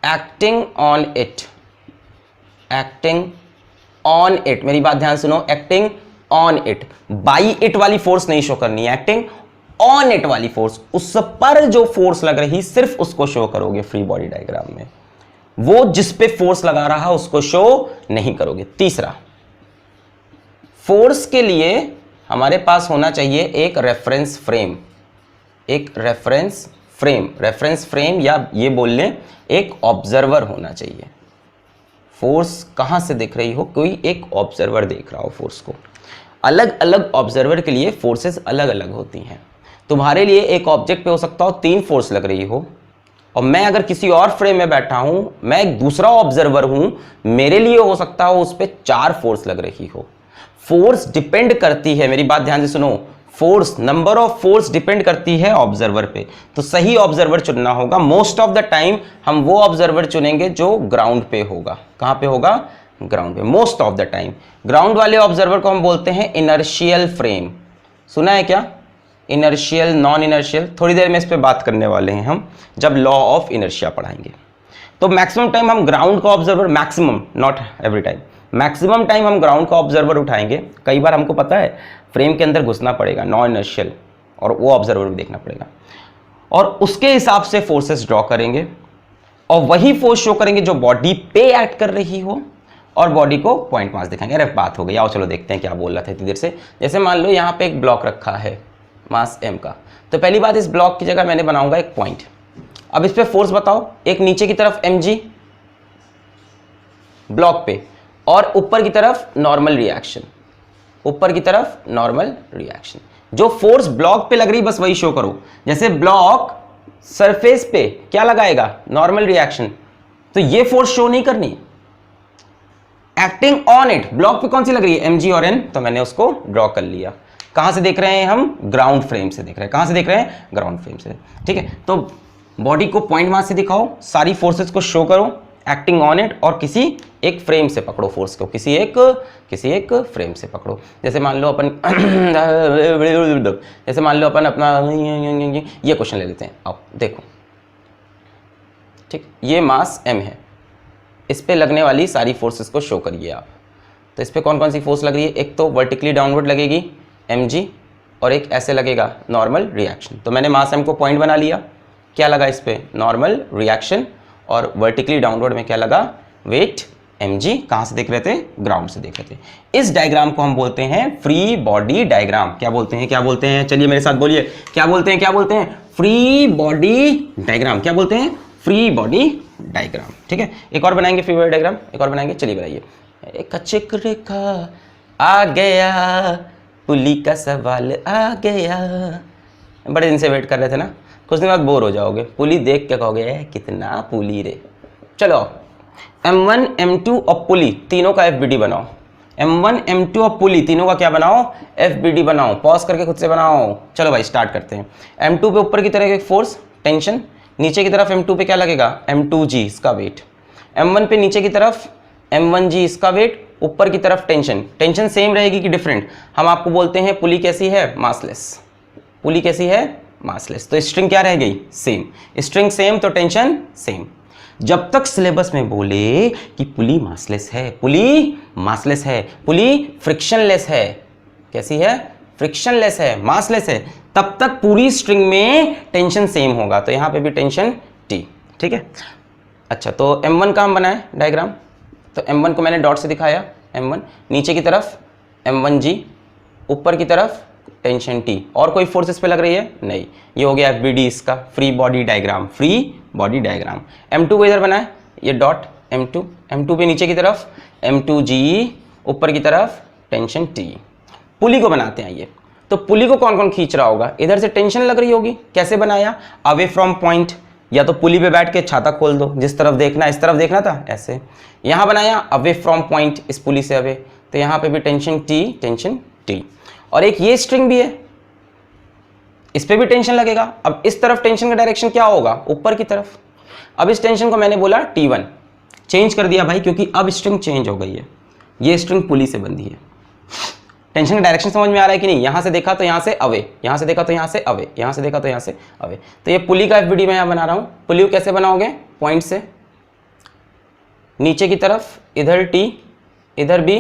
acting on it. Acting on it, मेरी बात ध्यान सुनो, acting on it. By it वाली फोर्स नहीं शो करनी है, एक्टिंग ऑन इट वाली फोर्स, उस पर जो फोर्स लग रही सिर्फ उसको शो करोगे फ्री बॉडी डायग्राम में। वो जिस पे फोर्स लगा रहा उसको शो नहीं करोगे। तीसरा, फोर्स के लिए हमारे पास होना चाहिए एक रेफरेंस फ्रेम। एक रेफरेंस फ्रेम, रेफरेंस फ्रेम या ये बोल लें एक ऑब्जर्वर होना चाहिए। फोर्स कहां से देख रही हो? कोई एक ऑब्जर्वर देख रहा हो फोर्स को। अलग अलग ऑब्जर्वर के लिए फोर्सेस अलग अलग होती हैं। तुम्हारे लिए एक ऑब्जेक्ट पे हो सकता हो 3 फोर्स लग रही हो, और मैं अगर किसी और फ्रेम में बैठा हूं, मैं एक दूसरा ऑब्जर्वर हूं, मेरे लिए हो सकता हो उस पर 4 फोर्स लग रही हो। फोर्स डिपेंड करती है, मेरी बात ध्यान से सुनो, force, number of force depend करती है ऑब्जर्वर पे। तो सही ऑब्जर्वर चुनना होगा। मोस्ट ऑफ द टाइम हम वो ऑब्जर्वर चुनेंगे जो ग्राउंड पे होगा। कहां पे होगा? ग्राउंड पे। Most of the time ground वाले ऑब्जर्वर को हम बोलते हैं इनर्शियल फ्रेम। सुना है क्या? इनर्शियल, नॉन इनर्शियल, थोड़ी देर में इस पे बात करने वाले हैं हम जब लॉ ऑफ इनर्शिया पढ़ाएंगे। तो मैक्सिमम टाइम हम ग्राउंड का observer, maximum, not every time, maximum time हम ग्राउंड का ऑब्जर्वर उठाएंगे। कई बार हमको पता है फ्रेम के अंदर घुसना पड़ेगा, नॉन इनर्शियल, और वो ऑब्जर्वर भी देखना पड़ेगा, और उसके हिसाब से फोर्सेस ड्रॉ करेंगे, और वही फोर्स शो करेंगे जो बॉडी पे एक्ट कर रही हो, और बॉडी को पॉइंट मास दिखाएंगे। अरे बात हो गई, आओ चलो देखते हैं क्या बोल रहा था इतनी देर से। जैसे मान लो यहाँ पे एक ब्लॉक रखा है मास m का, तो पहली बात इस ब्लॉक की जगह मैंने बनाऊंगा एक पॉइंट। अब इस पे फोर्स बताओ, एक नीचे की तरफ mg ब्लॉक पे, और ऊपर की तरफ नॉर्मल रिएक्शन, ऊपर की तरफ नॉर्मल रिएक्शन। जो फोर्स ब्लॉक पे लग रही बस वही शो करो। जैसे ब्लॉक सरफेस पे क्या लगाएगा? नॉर्मल रिएक्शन, तो ये फोर्स शो नहीं करनी। एक्टिंग ऑन इट, ब्लॉक पे कौन सी लग रही है? mg और n, तो मैंने उसको ड्रॉ कर लिया। कहां से देख रहे हैं हम? ग्राउंड फ्रेम से देख रहे हैं। कहां से देख रहे हैं? ग्राउंड फ्रेम से। ठीक है, तो बॉडी को पॉइंट मास से दिखाओ, सारी फोर्सेस को शो करो एक्टिंग ऑन इट, और किसी एक फ्रेम से पकड़ो फोर्स को, किसी एक फ्रेम से पकड़ो। जैसे मान लो अपन जैसे मान लो अपन अपना ये क्वेश्चन ले लेते हैं। आओ देखो, ठीक, ये मास m है, इस पे लगने वाली सारी फोर्सेस को शो करिए आप। तो इस पे कौन कौन सी फोर्स लग रही है? एक तो वर्टिकली डाउनवर्ड लगेगी mg, और एक ऐसे लगेगा नॉर्मल रिएक्शन। तो मैंने मास m को पॉइंट बना लिया, क्या लगा इस पे? नॉर्मल रिएक्शन, और वर्टिकली डाउनवर्ड में क्या लगा? Weight mg। कहां से देख रहे थे? ग्राउंड से देख रहे थे। इस डायग्राम को हम बोलते हैं फ्री बॉडी डायग्राम। क्या बोलते हैं? क्या बोलते हैं? चलिए मेरे साथ बोलिए, क्या बोलते हैं? क्या बोलते हैं? Free body diagram. क्या बोलते हैं? Free body diagram. ठीक है, एक और बनाएंगे फ्री बॉडी डायग्राम, एक और बनाएंगे। चलिए बनाइए। एक चिक्र का आ गया, पुली का सवाल आ गया। बड़े दिन से वेट कर रहे थे ना, कुछ दिन बाद बोर हो जाओगे। पुली देख के कहोगे कितना पुली रे। चलो, m1 m2 और पुली तीनों का FBD बनाओ। m1 m2 और पुली तीनों का क्या बनाओ? FBD बनाओ। पॉज करके खुद से बनाओ। चलो भाई स्टार्ट करते हैं। m2 पे ऊपर की तरफ एक फोर्स टेंशन, नीचे की तरफ m2 पे क्या लगेगा? m2g इसका वेट। m1 पे नीचे की तरफ m1g इसका वेट, ऊपर की तरफ टेंशन। टेंशन सेम रहेगी कि डिफरेंट? हम आपको बोलते हैं पुली कैसी है? मासलेस। पुली कैसी है? मासलेस। तो स्ट्रिंग क्या रह गई? सेम। स्ट्रिंग सेम तो टेंशन सेम। जब तक सिलेबस में बोले कि पुली मासलेस है, पुली मासलेस है, पुली फ्रिक्शनलेस है, कैसी है, फ्रिक्शनलेस है, मासलेस है, तब तक पूरी स्ट्रिंग में टेंशन सेम होगा। तो यहां पे भी टेंशन T, ठीक है। अच्छा, तो M1 का हम बनाए डायग्राम, तो M1 को मैंने डॉट से दिखाया, M1 नीचे की तरफ M1G, ऊपर की तरफ टेंशन T, और कोई फोर्स इस पे लग रही है नहीं। ये हो गया FBD इसका free body diagram, free body diagram. M2 को इधर बनाए, ये डॉट M2, M2 पे नीचे की तरफ M2G, ऊपर की तरफ टेंशन T। पुली को बनाते हैं ये, तो पुली को कौन कौन खींच रहा होगा, इधर से टेंशन लग रही होगी, कैसे बनाया, अवे फ्रॉम पॉइंट, या तो पुली पे बैठ के छाता खोल दो, जिस तरफ देखना इस तरफ देखना था ऐसे, यहां बनाया अवे फ्रॉम पॉइंट, इस पुली से अवे, तो यहां पे भी टेंशन T। और एक ये स्ट्रिंग भी है, इस पे भी टेंशन लगेगा। अब इस तरफ टेंशन का डायरेक्शन क्या होगा, ऊपर की तरफ। अब इस टेंशन को मैंने बोला T1, चेंज कर दिया भाई, क्योंकि अब स्ट्रिंग चेंज हो गई है, ये स्ट्रिंग पुली से बंधी है। टेंशन का डायरेक्शन समझ में आ रहा है कि नहीं, यहां से देखा तो यहां से अवे, यहां से देखा तो यहां से अवे, यहां से देखा तो यहां से अवे। तो ये पुली का FBD मैं यहां बना रहा हूं। पुली को कैसे बनाओगे, पॉइंट से नीचे की तरफ इधर T, इधर भी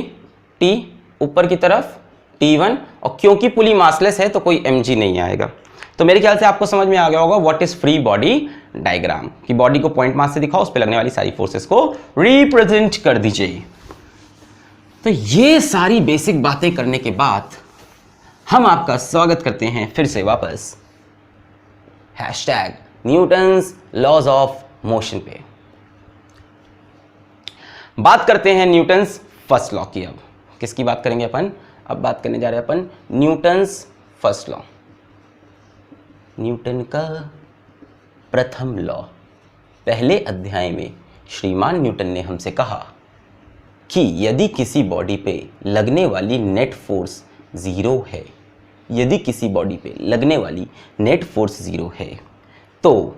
T, ऊपर की तरफ T1, और क्योंकि पुली मासलेस है तो कोई mg नहीं आएगा। तो मेरे ख्याल से आपको समझ में आ गया होगा what is free body diagram, कि बॉडी को पॉइंट मास से दिखाओ, उस पर लगने वाली सारी फोर्सेस को रिप्रेजेंट कर दीजिए। तो ये सारी बेसिक बातें करने के बाद हम आपका स्वागत करते हैं फिर से वापस #न्यूटन्स लॉज ऑफ मोशन पे। बात करते हैं न्यूटन्स फर्स्ट लॉ की। अब किसकी बात करेंगे अपन, अब बात करने जा रहे हैं अपन न्यूटन्स फर्स्ट लॉ, न्यूटन का प्रथम लॉ। पहले अध्याय में श्रीमान न्यूटन ने हमसे कहा कि यदि किसी बॉडी पे लगने वाली नेट फोर्स 0 है, यदि किसी बॉडी पे लगने वाली नेट फोर्स 0 है, तो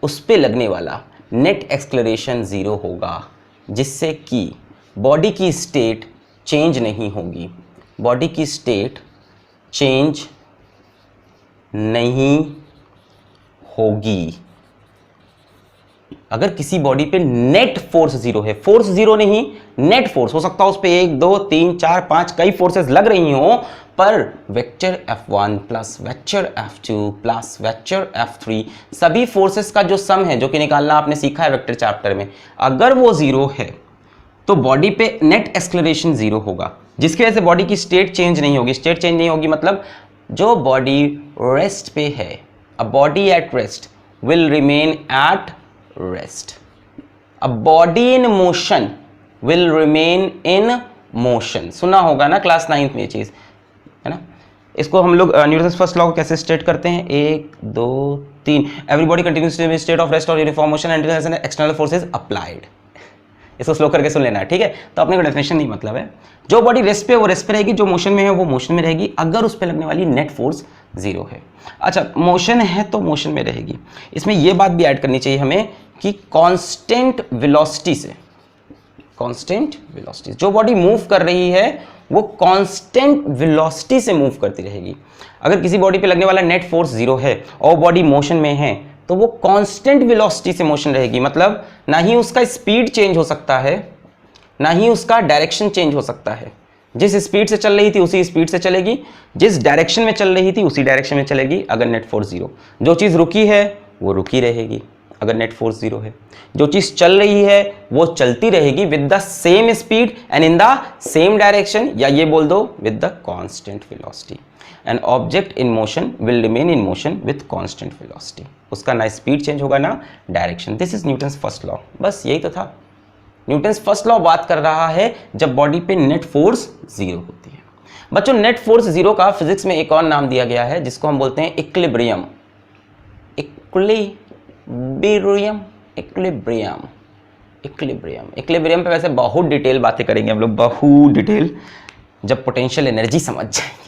उस पे लगने वाला नेट एक्सेलरेशन 0 होगा, जिससे कि बॉडी की स्टेट चेंज नहीं होगी, बॉडी की स्टेट चेंज नहीं होगी। अगर किसी बॉडी पे नेट फोर्स 0 है, फोर्स 0 नहीं, नेट फोर्स हो सकता है उस पे 1 2 3 4 5 कई फोर्सेस लग रही हो, पर vector F1 plus vector F2 plus vector F3 सभी फोर्सेस का जो सम है, जो कि निकालना आपने सीखा है वेक्टर चैप्टर में, अगर वो 0 है तो बॉडी पे नेट एक्सेलरेशन 0 होगा, जिसकी वजह से बॉडी की स्टेट चेंज नहीं होगी। स्टेट चेंज नहीं होगी मतलब जो बॉडी रेस्ट पे है, a body at rest will remain at rest, a body in motion will remain in motion. सुना होगा ना क्लास 9th में ये चीज, है ना। इसको हम लोग न्यूटन्स फर्स्ट लॉ को कैसे स्टेट करते हैं, 1 2 3, everybody continues in state of rest और uniform motion and external forces applied. इसको स्लो करके सुन लेना है, ठीक है। तो अपने को डेफिनेशन नहीं मतलब है, जो बॉडी रेस्ट पे वो रेस्ट पे रहेगी, जो मोशन में है वो मोशन में रहेगी, अगर उस पर लगने वाली नेट फोर्स 0 है। अच्छा, मोशन है तो मोशन में रहेगी। इसमें ये बात भी ऐड करनी चाहिए हमें कि कांस्टेंट वेलोसिटी से, कांस्टेंट वेलोसिटी, जो बॉडी मूव कर रही है वो कांस्टेंट वेलोसिटी से मूव करती रहेगी। अगर किसी बॉडी पे लगने वाला नेट फोर्स 0 है और बॉडी मोशन में है, तो वो कांस्टेंट वेलोसिटी से मोशन रहेगी। मतलब ना ही उसका स्पीड चेंज हो सकता है, ना ही उसका डायरेक्शन चेंज हो सकता है। जिस स्पीड से चल रही थी उसी स्पीड से चलेगी, जिस डायरेक्शन में चल रही थी उसी डायरेक्शन में चलेगी अगर नेट फोर्स 0। जो चीज़ रुकी है वो रुकी रहेगी अगर नेट फोर्स 0 है, जो चीज़ चल रही है वो चलती रहेगी with the same speed and in the same direction, या ये बोल दो with the constant velocity. An object in motion will remain in motion with constant velocity. उसका ना स्पीड चेंज होगा ना direction. This is Newton's first law. बस यही तो था। न्यूटन्स फर्स्ट लॉ बात कर रहा है जब बॉडी पे नेट फोर्स 0 होती है। बच्चों, नेट फोर्स 0 का फिजिक्स में एक और नाम दिया गया है जिसको हम बोलते हैं equilibrium. Equilibrium, equilibrium, equilibrium. Equilibrium पे वैसे बहुत डिटेल बातें करेंगे हम लोग, बहुत डिटेल, जब पोटेंशियल एनर्जी समझ जाएंगे।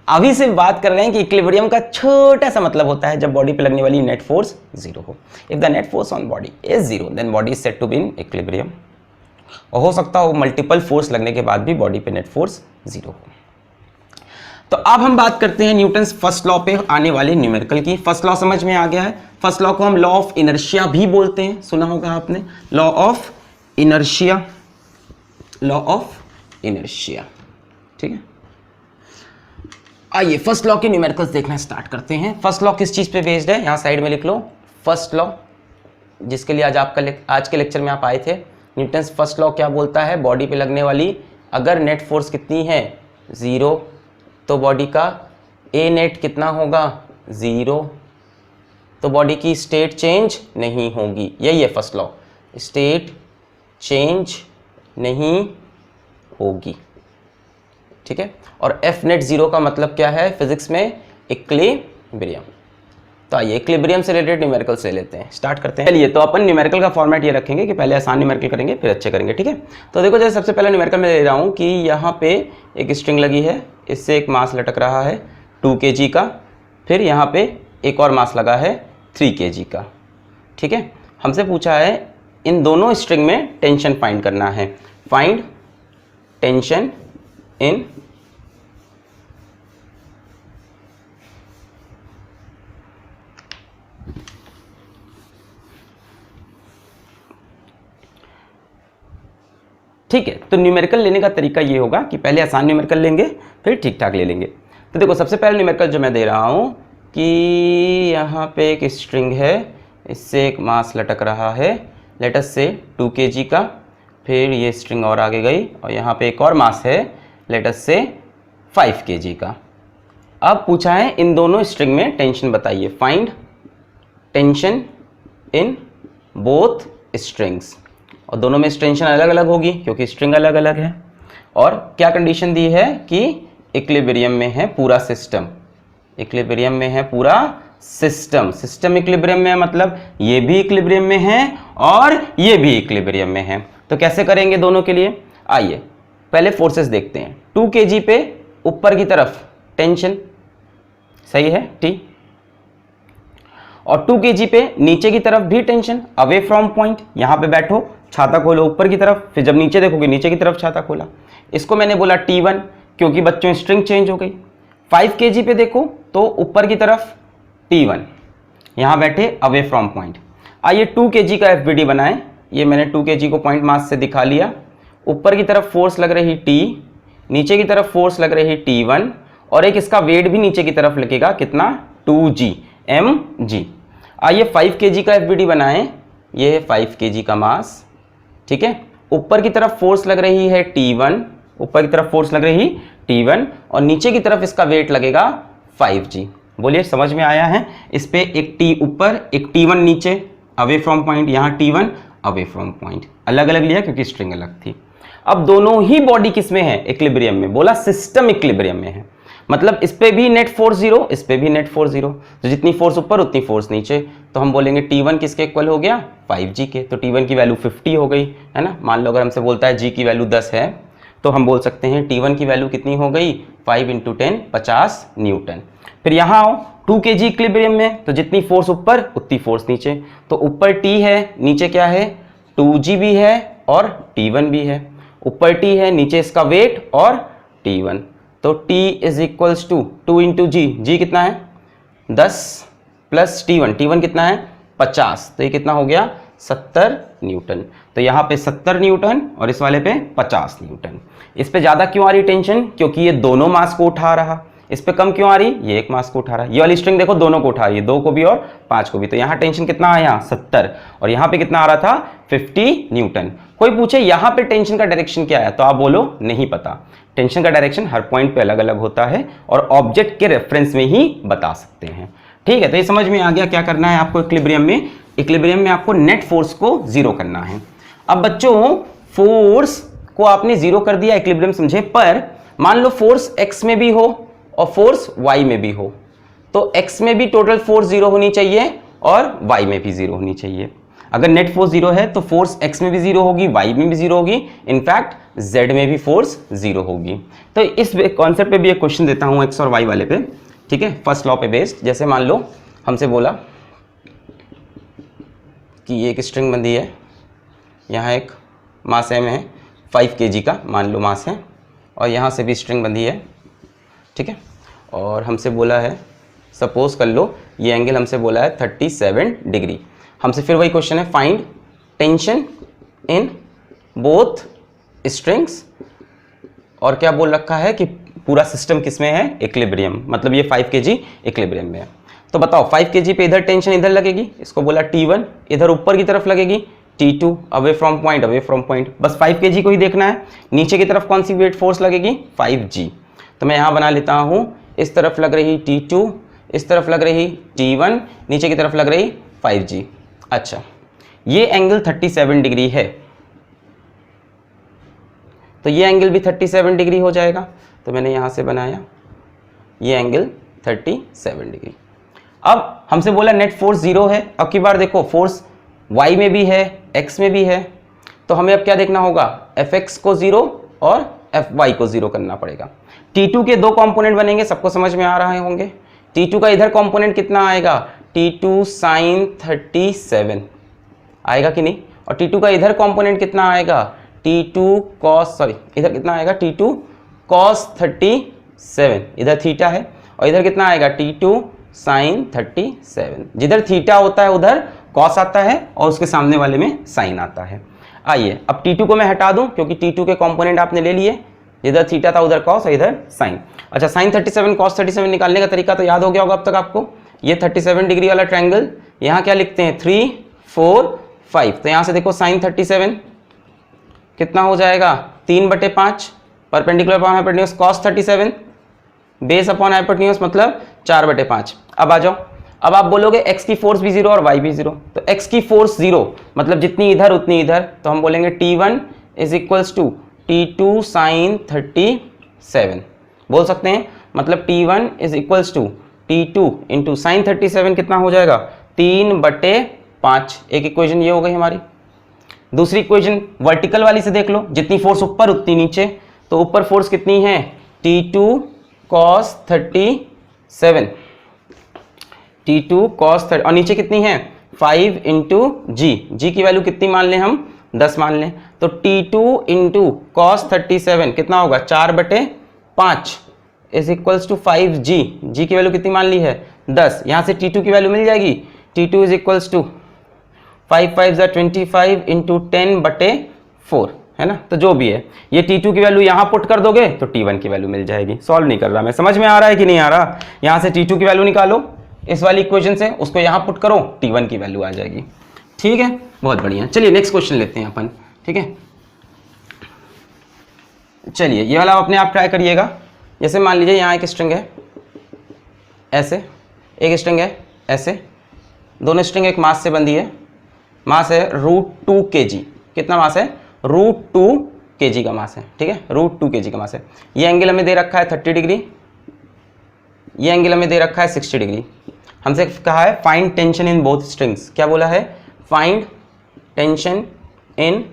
अभी सिर्फ बात कर रहे हैं कि इक्विलिब्रियम का छोटा सा मतलब होता है जब बॉडी पे लगने वाली नेट फोर्स 0 हो। If the net force on body is 0 then body is said to be in equilibrium. और हो सकता हो मल्टीपल फोर्स लगने के बाद भी बॉडी पे नेट फोर्स 0 हो। तो अब हम बात करते हैं न्यूटन्स फर्स्ट लॉ पे आने वाले न्यूमेरिकल की। फर्स्ट लॉ समझ में आ गया है। फर्स्ट लॉ को हम लॉ ऑफ इनर्शिया भी बोलते हैं, सुना होगा आपने, law of inertia, law of inertia. ठीक है, आइए फर्स्ट लॉ के न्यूमेरिकल्स देखना स्टार्ट करते हैं। फर्स्ट लॉ किस चीज पे बेस्ड है, यहां साइड में लिख लो, फर्स्ट लॉ, जिसके लिए आज के लेक्चर में आप आए थे। न्यूटन्स फर्स्ट लॉ क्या बोलता है, बॉडी पे लगने वाली अगर नेट फोर्स कितनी है 0, तो बॉडी का ए नेट कितना होगा 0, तो बॉडी की स्टेट चेंज नहीं होगी। यही है फर्स्ट लॉ, स्टेट चेंज नहीं होगी। ठीक है, और एफ नेट 0 का मतलब क्या है फिजिक्स में, इक्विलिब्रियम। तो आइए इक्विलिब्रियम से रिलेटेड न्यूमेरिकल से लेते हैं, स्टार्ट करते हैं। चलिए, तो अपन न्यूमेरिकल का फॉर्मेट ये रखेंगे कि पहले आसान न्यूमेरिकल करेंगे फिर अच्छे करेंगे। ठीक है, तो देखो जैसे सबसे पहले न्यूमेरिकल में ले रहा हूँ कि यहाँ पे एक स्ट्रिंग लगी है, इससे एक मास लटक रहा है 2 kg का, फिर यहाँ पे एक और मास लगा है 3 kg का। ठीक है, हमसे पूछा है इन दोनों स्ट्रिंग में टेंशन फाइंड करना है, फाइंड टेंशन इन ठीक है। तो न्यूमेरिकल लेने का तरीका ये होगा कि पहले आसान न्यूमेरिकल लेंगे फिर ठीक ठाक ले लेंगे। तो देखो सबसे पहले न्यूमेरिकल जो मैं दे रहा हूँ कि यहाँ पे एक स्ट्रिंग है, इससे एक मास लटक रहा है लेट अस से 2 kg का, फिर ये स्ट्रिंग और आगे गई और यहाँ पे एक और मास है लेट अस से 5 kg का। अब पूछा है इन दोनों स्ट्रिंग में टेंशन बताइए, find tension in both strings. और दोनों में टेंशन अलग अलग होगी क्योंकि स्ट्रिंग अलग अलग है। और क्या कंडीशन दी है कि इक्विलिब्रियम में है पूरा सिस्टम, इक्विलिब्रियम में है पूरा सिस्टम, सिस्टम इक्विलिब्रियम में है मतलब ये भी इक्विलिब्रियम में है और ये भी इक्विलिब्रियम में है। तो कैसे करेंगे दोनों के लिए, आइए पहले फोर्सेस देखते हैं। 2 kg पे ऊपर की तरफ टेंशन सही है T, और 2 kg पे नीचे की तरफ भी टेंशन, अवे फ्रॉम पॉइंट। यहां पे बैठो, छाता खोलो ऊपर की तरफ, फिर जब नीचे देखोगे नीचे की तरफ छाता खोला। इसको मैंने बोला T1 क्योंकि बच्चों स्ट्रिंग चेंज हो गई। 5 kg पे देखो तो ऊपर की तरफ T1, यहां बैठे अवे फ्रॉम पॉइंट। आइए 2 kg का FBD बनाएं। ये मैंने 2 kg को पॉइंट मास से दिखा लिया। ऊपर की तरफ फोर्स लग रही T, नीचे की तरफ फोर्स लग रही T1, और एक इसका वेट भी नीचे की तरफ लगेगा कितना 2g mg। आइए 5 kg का FBD बनाएं। ये है 5 kg का मास, ठीक है। ऊपर की तरफ फोर्स लग रही है T1, ऊपर की तरफ फोर्स लग रही T1 और नीचे की तरफ इसका वेट लगेगा 5g। बोलिए समझ में आया है। इस पे एक T ऊपर एक T1 नीचे, अवे फ्रॉम पॉइंट, यहाँ T1 अवे फ्रॉम पॉइंट, अलग अलग लिया क्योंकि स्ट्रिंग अलग थी। अब दोनों ही बॉडी किस में है, इक्विलिब्रियम में। बोला सिस्टम इक्विलिब्रियम में है मतलब इस पे भी नेट फोर्स 0, इस पे भी नेट फोर्स 0, तो जितनी फोर्स ऊपर उतनी फोर्स नीचे। तो हम बोलेंगे T1 किसके इक्वल हो गया 5g के, तो T1 की वैल्यू 50 हो गई है ना। मान लो अगर हमसे बोलता है g की वैल्यू 10 है तो हम बोल सकते हैं T1 की वैल्यू कितनी हो गई 5 × 10 50 न्यूटन। फिर यहाँ आओ 2 kg इक्विलिब्रियम में, तो जितनी फोर्स ऊपर उतनी फोर्स नीचे। तो ऊपर T है, नीचे क्या है 2g भी है और T1 भी है। ऊपर T है, नीचे इसका वेट और T1, तो T is equals to 2 × g, g कितना है 10 प्लस T1 कितना है 50, तो ये कितना हो गया 70 न्यूटन। तो यहाँ पे 70 न्यूटन और इस वाले पे 50 न्यूटन। इस पे ज़्यादा क्यों आ रही टेंशन, क्योंकि ये दोनों मास को उठा रहा। इस पे कम क्यों आ रही, ये एक मास को उठा रहा। ये वाली स्ट्रिंग देखो दोनों को उठा रही है, 2 को भी और 5 को भी। तो यहाँ टेंशन कितना आया 70 और यहाँ पे कितना आ रहा था 50 न्यूटन। कोई पूछे यहाँ पे टेंशन का डायरेक्शन क्या है तो आप बोलो नहीं पता। टेंशन का डायरेक्शन हर पॉइंट पे अलग अलग होता है और ऑब्जेक्ट के रेफरेंस में ही बता सकते हैं। ठीक है, तो ये समझ में आ गया क्या करना है आपको इक्विलिब्रियम में। इक्विलिब्रियम में आपको नेट फोर्स को 0 करना है। अब बच्चों फोर्स को आपने 0 कर दिया इक्विलिब्रियम समझे, पर मान लो फोर्स x में भी हो और फोर्स y में भी हो, तो x में भी टोटल फोर्स 0 होनी चाहिए और y में भी 0 होनी चाहिए। अगर नेट फोर्स 0 है तो फोर्स x में भी 0 होगी, y में भी 0 होगी, इनफैक्ट z में भी फोर्स 0 होगी। तो इस कॉन्सेप्ट पे भी एक क्वेश्चन देता हूं x और y वाले पे, ठीक है, फर्स्ट लॉ पे बेस्ड। जैसे मान लो हमसे बोला कि ये एक स्ट्रिंग बंधी है, यहाँ एक मास m है 5 kg का मान लो मास है, और यहाँ से भी स्ट्रिंग बंधी है, ठीक है, और हमसे बोला है सपोज कर लो ये एंगल हमसे बोला है 37 डिग्री। हमसे फिर वही क्वेश्चन है, find tension in both strings, और क्या बोल रखा है कि पूरा सिस्टम किसमें है, इक्विलिब्रियम, मतलब ये 5 kg इक्विलिब्रियम में है। तो बताओ 5 kg पे इधर टेंशन इधर लगेगी, इसको बोला T1, इधर ऊपर की तरफ लगेगी T2, अवे फ्रॉम पॉइंट, बस 5 kg को ही देखना है। नीचे की तरफ कौन सी वेट फोर्स लगेगी, 5G। तो मैं यहाँ बना लेता हूँ, इस तरफ लग रही T2, इस तरफ लग रही T1, नीचे की तरफ लग रही 5G। अच्छा, ये एंगल 37 डिग्री है, तो ये एंगल भी 37 डिग्री हो जाएगा। तो मैंने यहाँ से बनाया ये एंगल 37 डिग्री। अब हमसे बोला नेट फोर्स 0 है। अब की बार देखो फोर्स y में भी है, x में भी है, तो हमें अब क्या देखना होगा, fx को 0 और fy को 0 करना पड़ेगा। T2 के 2 कंपोनेंट बनेंगे, सबको समझ में आ रहे होंगे। T2 का इधर कंपोनेंट कितना आएगा, T2 sin 37 आएगा कि नहीं, और T2 का इधर कंपोनेंट कितना आएगा, T2 cos, सॉरी इधर कितना आएगा, T2 cos 37, इधर थीटा है, और इधर कितना आएगा, T2 sin 37। जिधर थीटा होता है उधर cos आता है और उसके सामने वाले में sin आता है। आइए अब T2 को मैं हटा दूं, क्योंकि T2 के कंपोनेंट आपने ले लिए, इधर थीटा था उधर cos और इधर sin। अच्छा, sin 37 cos 37 निकालने का तरीका तो याद हो गया होगा अब तक आपको। ये 37 डिग्री वाला ट्रायंगल, यहाँ क्या लिखते हैं, 3 4 5, तो यहाँ से देखो sin 37 कितना हो जाएगा, 3/5, perpendicular upon hypotenuse cos 37, base upon hypotenuse मतलब 4/5। अब आ जाओ, अब आप बोलोगे x की फोर्स भी 0 और y भी 0, तो x की फोर्स 0 मतलब जितनी इधर उतनी इधर, तो हम बोलेंगे T1 is equals to T2 sin 37 बोल सकते हैं। मतलब T1 is equals to T2 into sine 37 कितना हो जाएगा, 3/5। एक इक्वेशन ये हो गई हमारी। दूसरी इक्वेशन वर्टिकल वाली से देख लो, जितनी फोर्स ऊपर उतनी नीचे, तो ऊपर फोर्स कितनी है, T2 cos 37, T2 cos 30, और नीचे कितनी है 5 इंटू जी की वैल्यू कितनी मान लें हम, 10 मान लें, तो T2 इंटू cos 37 कितना होगा, 4/5 इज इक्वल्स टू 5G। जी की वैल्यू कितनी मान ली है, 10। यहाँ से T2 की वैल्यू मिल जाएगी, T2 is equals to 5 5 25 into 10/4 है ना। तो जो भी है ये T2 की वैल्यू यहाँ पुट कर दोगे तो T1 की वैल्यू मिल जाएगी। सॉल्व नहीं कर रहा मैं, समझ में आ रहा है कि नहीं आ रहा। यहाँ से T2 की वैल्यू निकालो इस वाली इक्वेशन से, उसको यहाँ पुट करो, T1 की वैल्यू आ जाएगी। ठीक है, बहुत बढ़िया। चलिए नेक्स्ट क्वेश्चन लेते हैं अपन। ठीक है, चलिए ये वाला अपने आप ट्राई करिएगा। जैसे मान लीजिए यहाँ एक स्ट्रिंग है ऐसे, एक स्ट्रिंग है ऐसे, दोनों स्ट्रिंग एक मास से बंधी है। मास है √2 kg। कितना मास है, √2 kg का मास है। ठीक है, √2 kg का मास है। ये एंगल हमें दे रखा है 30 डिग्री, ये एंगल हमें दे रखा है 60 डिग्री। हमसे कहा है find tension in both strings. क्या बोला है, find tension in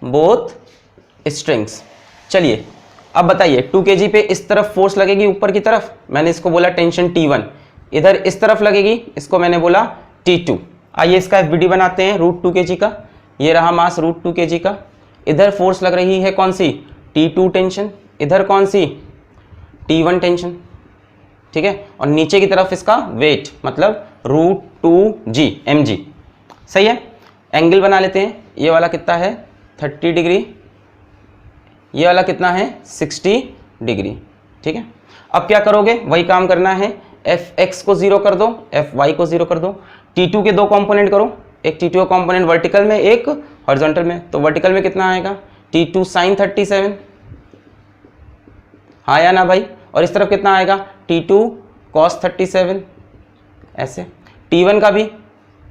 both strings. चलिए अब बताइए 2 kg पे इस तरफ फोर्स लगेगी ऊपर की तरफ, मैंने इसको बोला टेंशन T1। इधर इस तरफ लगेगी, इसको मैंने बोला T2। आइए इसका FBD बनाते हैं √2 kg का। ये रहा मास √2 kg का। इधर फोर्स लग रही है कौन सी, T2 टेंशन, इधर कौन सी, T1 टेंशन। ठीक है, और नीचे की तरफ इसका वेट मतलब √2g mg। सही है, एंगल बना लेते हैं। ये वाला कितना है 30 डिग्री, ये वाला कितना है 60 डिग्री। ठीक है, अब क्या करोगे, वही काम करना है, fx को 0 कर दो, fy को 0 कर दो। T2 के 2 कंपोनेंट करो, एक T2 का कंपोनेंट वर्टिकल में, एक हॉरिजॉन्टल में। तो वर्टिकल में कितना आएगा, T2 sin 37, हाँ या ना भाई। और इस तरफ कितना आएगा, T2 cos 37 ऐसे। T1 का भी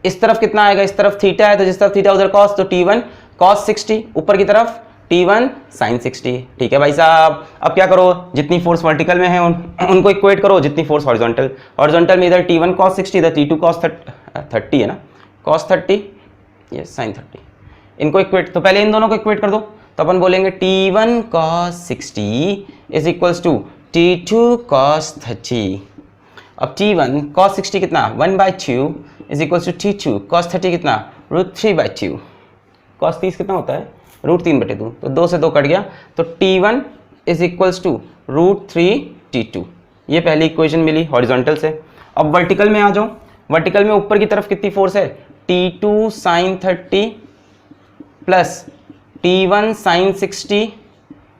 इस तरफ कितना आएगा, इस तरफ थीटा है तो जिस तरफ थीटा उधर cos, तो T1 cos 60, ऊपर की तरफ T1 sin 60। ठीक है भाई साहब, अब क्या करो, जितनी फोर्स वर्टिकल में है उनको इक्वेट करो, जितनी फोर्स हॉरिजॉन्टल में, इधर T1 cos 60, इधर T2 cos 30 है ना, cos 30 ये sin 30, इनको इक्वेट। तो पहले इन दोनों को इक्वेट कर दो, तो अपन बोलेंगे T1 cos 60 is equals to T2 cos 30। अब T1 cos 60 कितना, 1/2 is equals to T2 cos 30 कितना, √3/2। cos 30 कितना होता है, √3/2, तो 2 से 2 कट गया, तो T1 is equals to √3 T2। ये पहली इक्वेशन मिली हॉरिजॉन्टल से। अब वर्टिकल में आ जाओ, वर्टिकल में ऊपर की तरफ कितनी फोर्स है, T2 sin 30 plus T1 sin 60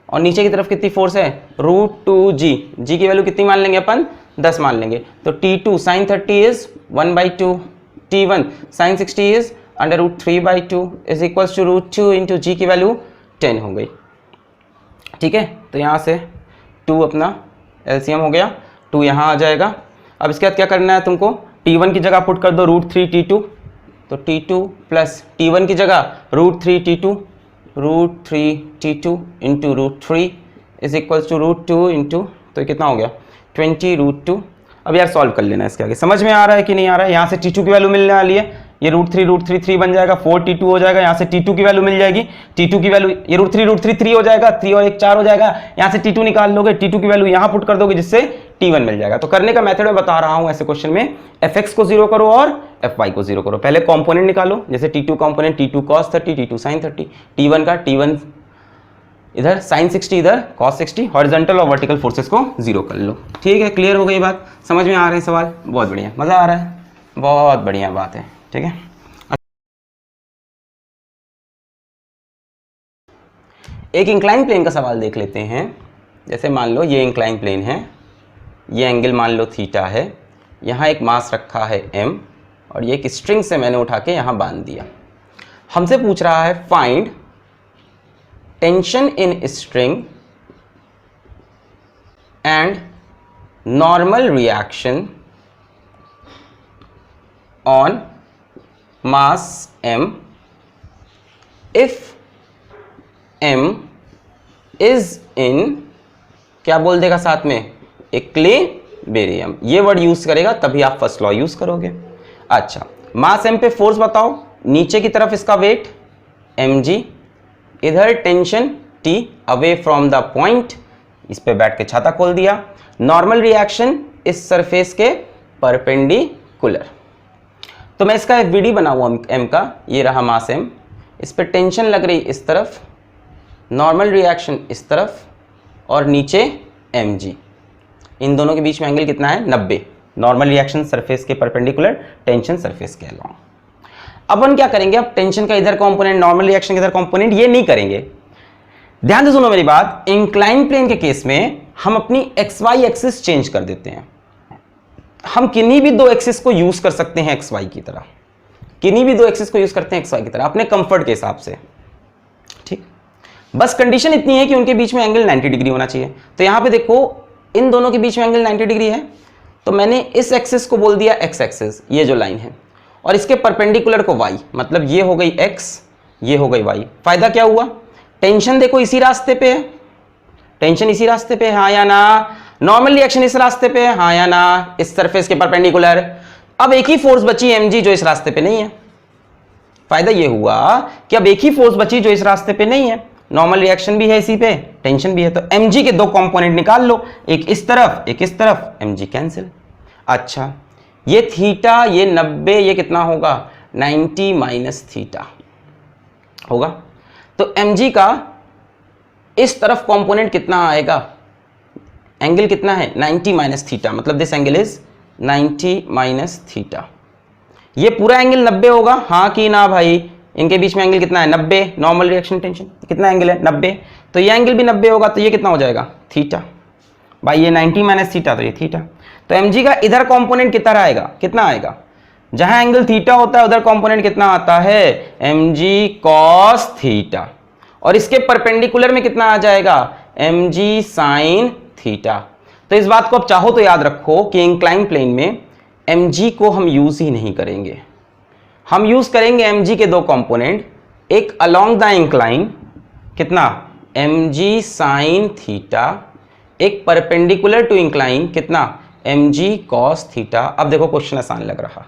और नीचे की तरफ कितनी फोर्स है, √2g, g की वैल्यू कितनी मान लेंगे अपन, 10 मान लेंगे। तो T2 sin 30 is 1/2, T1 sin 60 इज √3/2 is equals to √2 into g की वैल्यू 10 हो गई। ठीक है, तो यहाँ से 2 अपना एलसीएम हो गया, 2 यहाँ आ जाएगा। अब इसके बाद क्या करना है तुमको, T1 की जगह पुट कर दो √3 T2, तो T2 प्लस T1 की जगह √3 T2, √3 T2 into √3 is equals to √2 into, तो कितना हो गया 20 √2। अब यार सॉल्व कर लेना इसके आगे, समझ में आ रहा है कि नहीं आ रहा है। यहाँ से T2 की वैल्यू मिलने वाली है, ये √3 3 बन जाएगा, 4 T2 हो जाएगा। यहाँ से T2 की वैल्यू मिल जाएगी, T2 की वैल्यू ये √3 3 हो जाएगा, 3 और 1 4 हो जाएगा। यहाँ से T2 निकाल लोगे, T2 की वैल्यू यहाँ पुट कर दोगे जिससे T1 मिल जाएगा। तो करने का मेथड मैं बता रहा हूँ ऐसे क्वेश्चन में, fx को 0 करो और fy को 0 करो। पहले कंपोनेंट निकालो, जैसे T2 component T2 cos 30, T2 sin 30, T1 का T1 इधर sin 60 इधर cos 60, हॉरिजॉन्टल और वर्टिकल फोर्सेस को 0 कर लो। ठीक है, क्लियर हो गई बात, समझ में आ रहे हैं सवाल, बहुत बढ़िया, मज़ा आ रहा है, बहुत बढ़िया बात है। ठीक है, एक इंक्लाइन प्लेन का सवाल देख लेते हैं। जैसे मान लो ये इंक्लाइन प्लेन है, ये एंगल मान लो थीटा है, यहाँ एक मास रखा है m और ये एक स्ट्रिंग से मैंने उठा के यहाँ बांध दिया। हमसे पूछ रहा है find tension in string and normal reaction on mass m if m is in, क्या बोल देगा साथ में, इक्विलिब्रियम। ये वर्ड यूज करेगा तभी आप फर्स्ट लॉ यूज करोगे। अच्छा, मास m पे फोर्स बताओ, नीचे की तरफ इसका वेट mg, इधर tension T away from the point, इस पे बैठ के छाता खोल दिया। नॉर्मल रिएक्शन इस सरफेस के परपेंडिकुलर। तो मैं इसका FVD बनाऊँ m का, ये रहा मास m, इस पे टेंशन लग रही इस तरफ, नॉर्मल रिएक्शन इस तरफ और नीचे mg। इन दोनों के बीच में एंगल कितना है, 90। नॉर्मल रिएक्शन सरफेस के परपेंडिकुलर, टेंशन सरफेस के अलॉन्ग। अब हम क्या करेंगे, अब टेंशन का इधर कंपोनेंट, नॉर्मल रिएक्शन का इधर कंपोनेंट, ये नहीं करेंगे। ध्यान से सुनो मेरी बात, इंक्लाइन प्लेन के केस में हम अपनी XY एक्सिस चेंज कर देते हैं। हम किन्हीं भी दो एक्सिस को यूज कर सकते हैं XY की तरह, किन्हीं भी दो एक्सिस को यूज करते हैं XY की तरह अपने कंफर्ट के हिसाब से। ठीक, बस कंडीशन इतनी है कि उनके बीच में एंगल 90 डिग्री होना चाहिए। तो यहां पे देखो इन दोनों के बीच में एंगल 90 डिग्री है, तो मैंने इस एक्सिस को बोल दिया x एक्सिस, ये जो लाइन है, और इसके परपेंडिकुलर को y, मतलब ये हो गई x, ये हो गई y। फायदा क्या हुआ, टेंशन देखो इसी रास्ते पे है, टेंशन इसी रास्ते पे है, हाँ या ना, नॉर्मल रिएक्शन इस रास्ते पे है, हाँ या ना, इस सरफेस के परपेंडिकुलर। अब एक ही फोर्स बची mg जो इस रास्ते पे नहीं है। फायदा ये हुआ कि अब एक ही फोर्स बची जो इस रास्ते पे नहीं है, नॉर्मल रिएक्शन भी है इसी पे, टेंशन भी है, तो mg के दो कंपोनेंट निकाल लो, एक इस तरफ एक इस तरफ, mg कैंसिल। अच्छा, ये थीटा, ये 90, ये कितना होगा 90 माइनस थीटा होगा। तो mg का इस तरफ कंपोनेंट कितना आएगा, एंगल कितना है 90 माइनस थीटा, मतलब this angle is 90 minus theta. ये पूरा एंगल 90 होगा, हाँ कि ना भाई, इनके बीच में एंगल कितना है 90, नॉर्मल रिएक्शन टेंशन कितना एंगल है 90, तो ये एंगल भी 90 होगा, तो ये कितना हो जाएगा थीटा। भाई ये 90 माइनस थीटा, तो ये थीटा। तो mg का इधर कंपोनेंट कितना आएगा, कितना आएगा, जहां एंगल थीटा होता है उधर कंपोनेंट कितना आता है mg cos थीटा, और इसके परपेंडिकुलर में कितना आ जाएगा mg sin थीटा। तो इस बात को आप चाहो तो याद रखो कि इंक्लाइन प्लेन में mg को हम यूज ही नहीं करेंगे, हम यूज करेंगे mg के दो कंपोनेंट, एक अलोंग द इंक्लाइन कितना mg sin थीटा, एक परपेंडिकुलर टू इंक्लाइन कितना mg cos थीटा। अब देखो क्वेश्चन आसान लग रहा,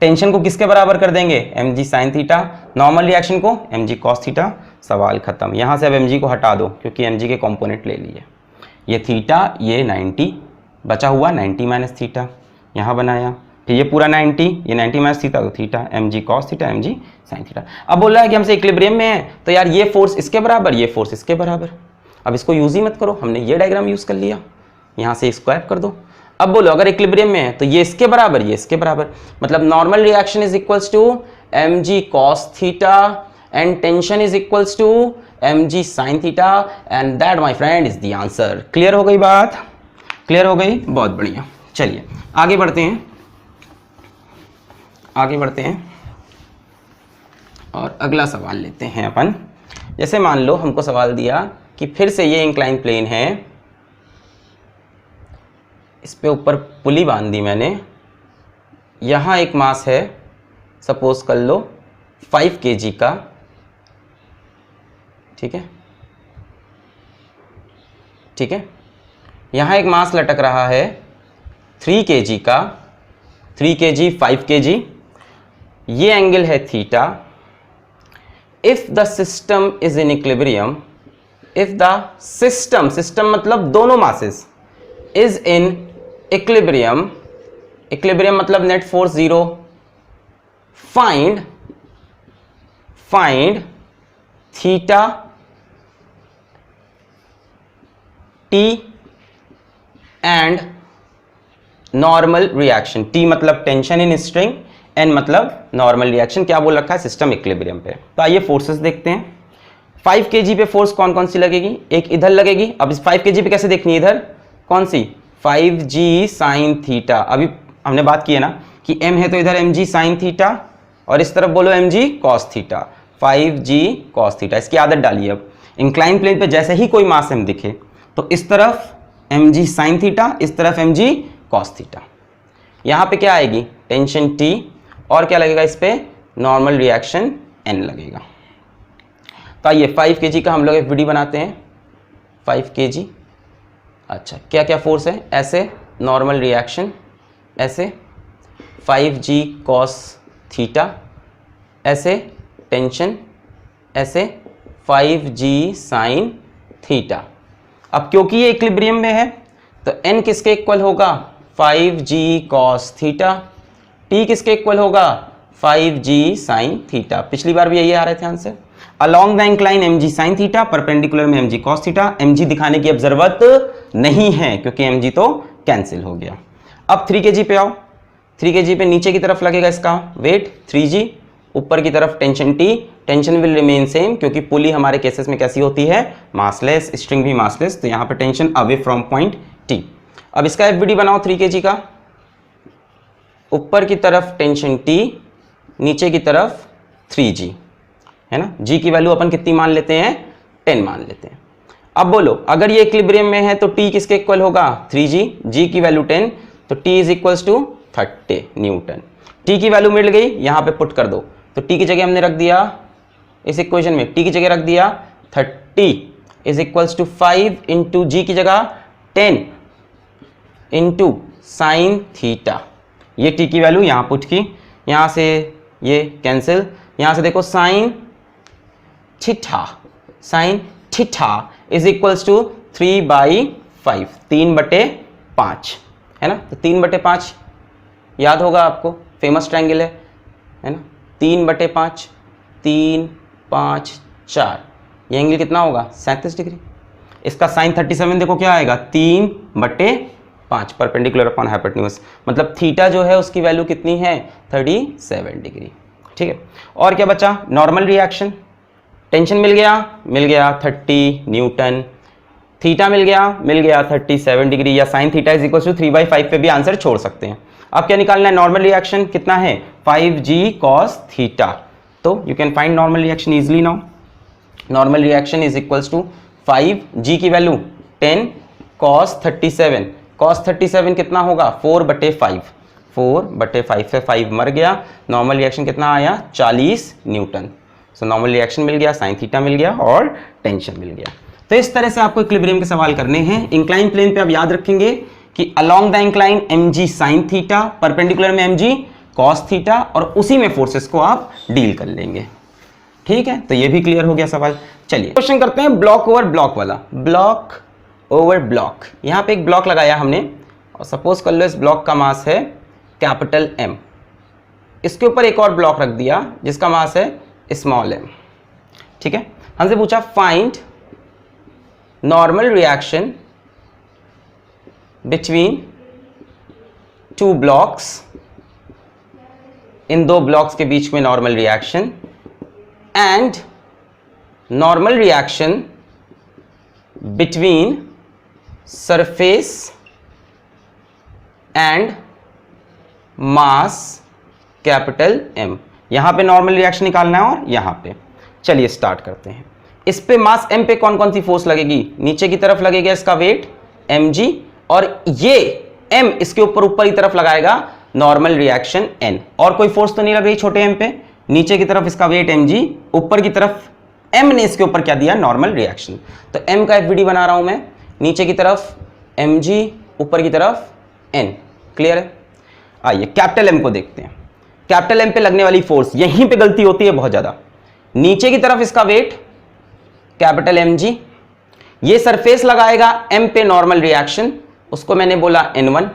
टेंशन को किसके बराबर कर देंगे mg sin theta, normal reaction को mg cos थीटा, सवाल खत्म। यहां से अब mg को हटा दो क्योंकि mg के कंपोनेंट ले लिए, ये थीटा ये 90, बचा हुआ 90 माइनस थीटा, यहाँ बनाया, फिर ये पूरा 90, ये 90 माइनस थीटा, तो theta mg cos theta mg sin theta. अब बोल रहा है कि हमसे इक्विलिब्रियम में है, तो यार ये फोर्स इसके बराबर, ये फोर्स इसके बराबर। अब इसको यूज ही मत करो, हमने ये डायग्राम यूज कर लिया, यहाँ से स्क्वायर कर दो। अब बोलो अगर इक्विलिब्रियम में है तो ये इसके बराबर, ये इसके बराबर, मतलब normal reaction is equals to mg cos theta and tension is equals to mg sin theta, and that my friend is the answer. Clear हो गई बात? क्लियर हो गई? बहुत बढ़िया। चलिए आगे बढ़ते हैं, आगे बढ़ते हैं और अगला सवाल लेते हैं अपन। जैसे मान लो हमको सवाल दिया कि फिर से ये इंक्लाइन प्लेन है, इस पे ऊपर पुली बांध दी मैंने, यहाँ एक मास है सपोज कर लो 5 kg का, ठीक है, ठीक है, यहाँ एक मास लटक रहा है 3 kg का, 3 kg 5 kg, ये एंगल है theta. If the system is in equilibrium, if the system, system मतलब दोनों masses, is in equilibrium, equilibrium मतलब net force 0, find theta T and normal reaction. T मतलब टेंशन इन स्ट्रिंग, एन मतलब normal reaction. क्या बोल रखा है? System equilibrium पे। तो आइए फोर्सेस देखते हैं। 5 kg पे फोर्स कौन कौन सी लगेगी? एक इधर लगेगी। अब इस 5 kg पे कैसे देखनी है? इधर कौन सी? 5g sine theta. अभी हमने बात की है ना कि m है तो इधर mg साइन थीटा, और इस तरफ बोलो mg cos theta, 5g cos theta. इसकी आदत डालिए। अब इंक्लाइन प्लेन पे जैसे ही कोई मास हम दिखे तो इस तरफ mg साइन थीटा, इस तरफ mg कॉस थीटा। यहाँ पे क्या आएगी? टेंशन T, और क्या लगेगा इस पे? नॉर्मल रिएक्शन N लगेगा। तो आइए 5 kg का हम लोग एक वीडियो बनाते हैं। 5 kg, अच्छा क्या क्या फोर्स है? ऐसे नॉर्मल रिएक्शन, ऐसे 5g कॉस थीटा, ऐसे टेंशन, ऐसे 5g साइन थीटा। अब क्योंकि ये इक्विलिब्रियम में है तो n किसके इक्वल होगा? 5g cos theta. t किसके इक्वल होगा? 5g sine theta. पिछली बार भी यही आ रहे थे answer. Along the incline mg sine theta, perpendicular में mg कॉस थीटा। mg दिखाने की अब जरूरत नहीं है क्योंकि mg तो कैंसिल हो गया। अब 3 kg पे आओ। 3 kg पे नीचे की तरफ लगेगा इसका वेट 3g, ऊपर की तरफ tension T। Tension will remain same क्योंकि पुली हमारे केसेस में कैसी होती है? मासलेस, स्ट्रिंग भी मासलेस, तो यहाँ पे tension away from point T। अब इसका FBD बनाओ 3 kg का। ऊपर की तरफ टेंशन T, नीचे की तरफ 3g, है ना। g की वैल्यू अपन कितनी मान लेते हैं? 10 मान लेते हैं। अब बोलो अगर ये इक्विलिब्रियम में है तो t किसके इक्वल होगा? 3g, g की वैल्यू 10, तो t is equals to 30 newton. t की वैल्यू मिल गई, यहाँ पे पुट कर दो। तो t की जगह हमने रख दिया इस इक्वेशन में, t की जगह रख दिया 30 is equals to 5 into g की जगह 10 इंटू साइन थीटा। ये t की वैल्यू यहाँ पुट की, यहाँ से ये कैंसिल, यहाँ से देखो sine theta, sine theta is equals to 3/5, 3/5, है ना। तो 3/5 याद होगा आपको, फेमस ट्रायंगल है ना। 3/5, 3, 5, 4, ये एंगल कितना होगा? 37 डिग्री। इसका साइन 37 देखो क्या आएगा? 3/5 परपेंडिकुलर अपॉन हाइपोटेन्यूज, मतलब थीटा जो है उसकी वैल्यू कितनी है? 37 डिग्री। ठीक है, और क्या बचा? Normal reaction. टेंशन मिल गया 30 न्यूटन, थीटा मिल गया 37 डिग्री, या sine theta is equal to 3/5 पे भी आंसर छोड़ सकते हैं। अब क्या निकालना है? नॉर्मल रिएक्शन कितना है? 5g cos theta. तो you can find normal reaction easily now. Normal reaction is equals to 5g की वैल्यू 10 cos 37, cos 37 कितना होगा? 4/5, 4/5 से 5 मर गया। नॉर्मल रिएक्शन कितना आया? 40 न्यूटन। सो नॉर्मल रिएक्शन मिल गया, साइन थीटा मिल गया और टेंशन मिल गया। तो इस तरह से आपको इक्विलिब्रियम के सवाल करने हैं। इंक्लाइन प्लेन पे आप याद रखेंगे कि along the incline mg sine theta, perpendicular में mg cos थीटा, और उसी में फोर्सेस को आप डील कर लेंगे। ठीक है, तो ये भी क्लियर हो गया सवाल। चलिए क्वेश्चन करते हैं ब्लॉक ओवर ब्लॉक वाला। ब्लॉक ओवर ब्लॉक, यहाँ पे एक ब्लॉक लगाया हमने और सपोज कर लो इस ब्लॉक का मास है कैपिटल M। इसके ऊपर एक और ब्लॉक रख दिया जिसका मास है स्मॉल m। ठीक है, हमसे पूछा find normal reaction between two blocks, इन दो ब्लॉक्स के बीच में normal reaction, and normal reaction between surface and mass capital M। यहां पे नॉर्मल रिएक्शन निकालना है और यहां पे। चलिए स्टार्ट करते हैं। इस पे मास M पे कौन कौन सी फोर्स लगेगी? नीचे की तरफ लगेगा इसका वेट mg, और ये M इसके ऊपर की तरफ लगाएगा नॉर्मल रिएक्शन N। और कोई फोर्स तो नहीं लग रही छोटे m पे। नीचे की तरफ इसका वेट mg, ऊपर की तरफ M ने इसके ऊपर क्या दिया? Normal reaction. तो M का FBD बना रहा हूं मैं, नीचे की तरफ mg, ऊपर की तरफ N। क्लियर है? आइए कैपिटल M को देखते हैं। कैपिटल M पे लगने वाली फोर्स, यहीं पे गलती होती है बहुत ज्यादा। नीचे की तरफ इसका वेट कैपिटल mg, ये सरफेस लगाएगा M पे नॉर्मल रिएक्शन, उसको मैंने बोला N1।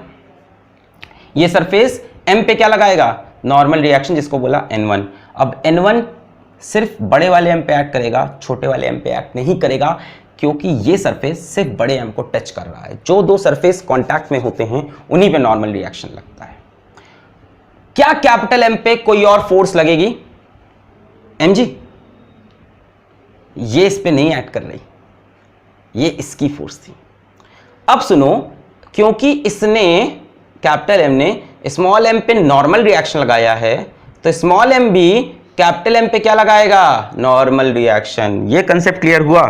ये सरफेस M पे क्या लगाएगा? नॉर्मल रिएक्शन, जिसको बोला N1। अब N1 सिर्फ बड़े वाले M पे एक्ट करेगा, छोटे वाले M पे एक्ट नहीं करेगा, क्योंकि ये सरफेस सिर्फ बड़े M को टच कर रहा है। जो दो सरफेस कांटेक्ट में होते हैं उन्हीं पे नॉर्मल रिएक्शन लगता है। क्या कैपिटल M पे कोई और फोर्स लगेगी? mg, ये इस पे नहीं एक्ट कर रही, ये इसकी फोर्स थी। अब सुनो, क्योंकि इसने कैपिटल M ने स्मॉल m पे नॉर्मल रिएक्शन लगाया है, तो स्मॉल m भी कैपिटल M पे क्या लगाएगा? Normal reaction. ये कंसेप्ट क्लियर हुआ?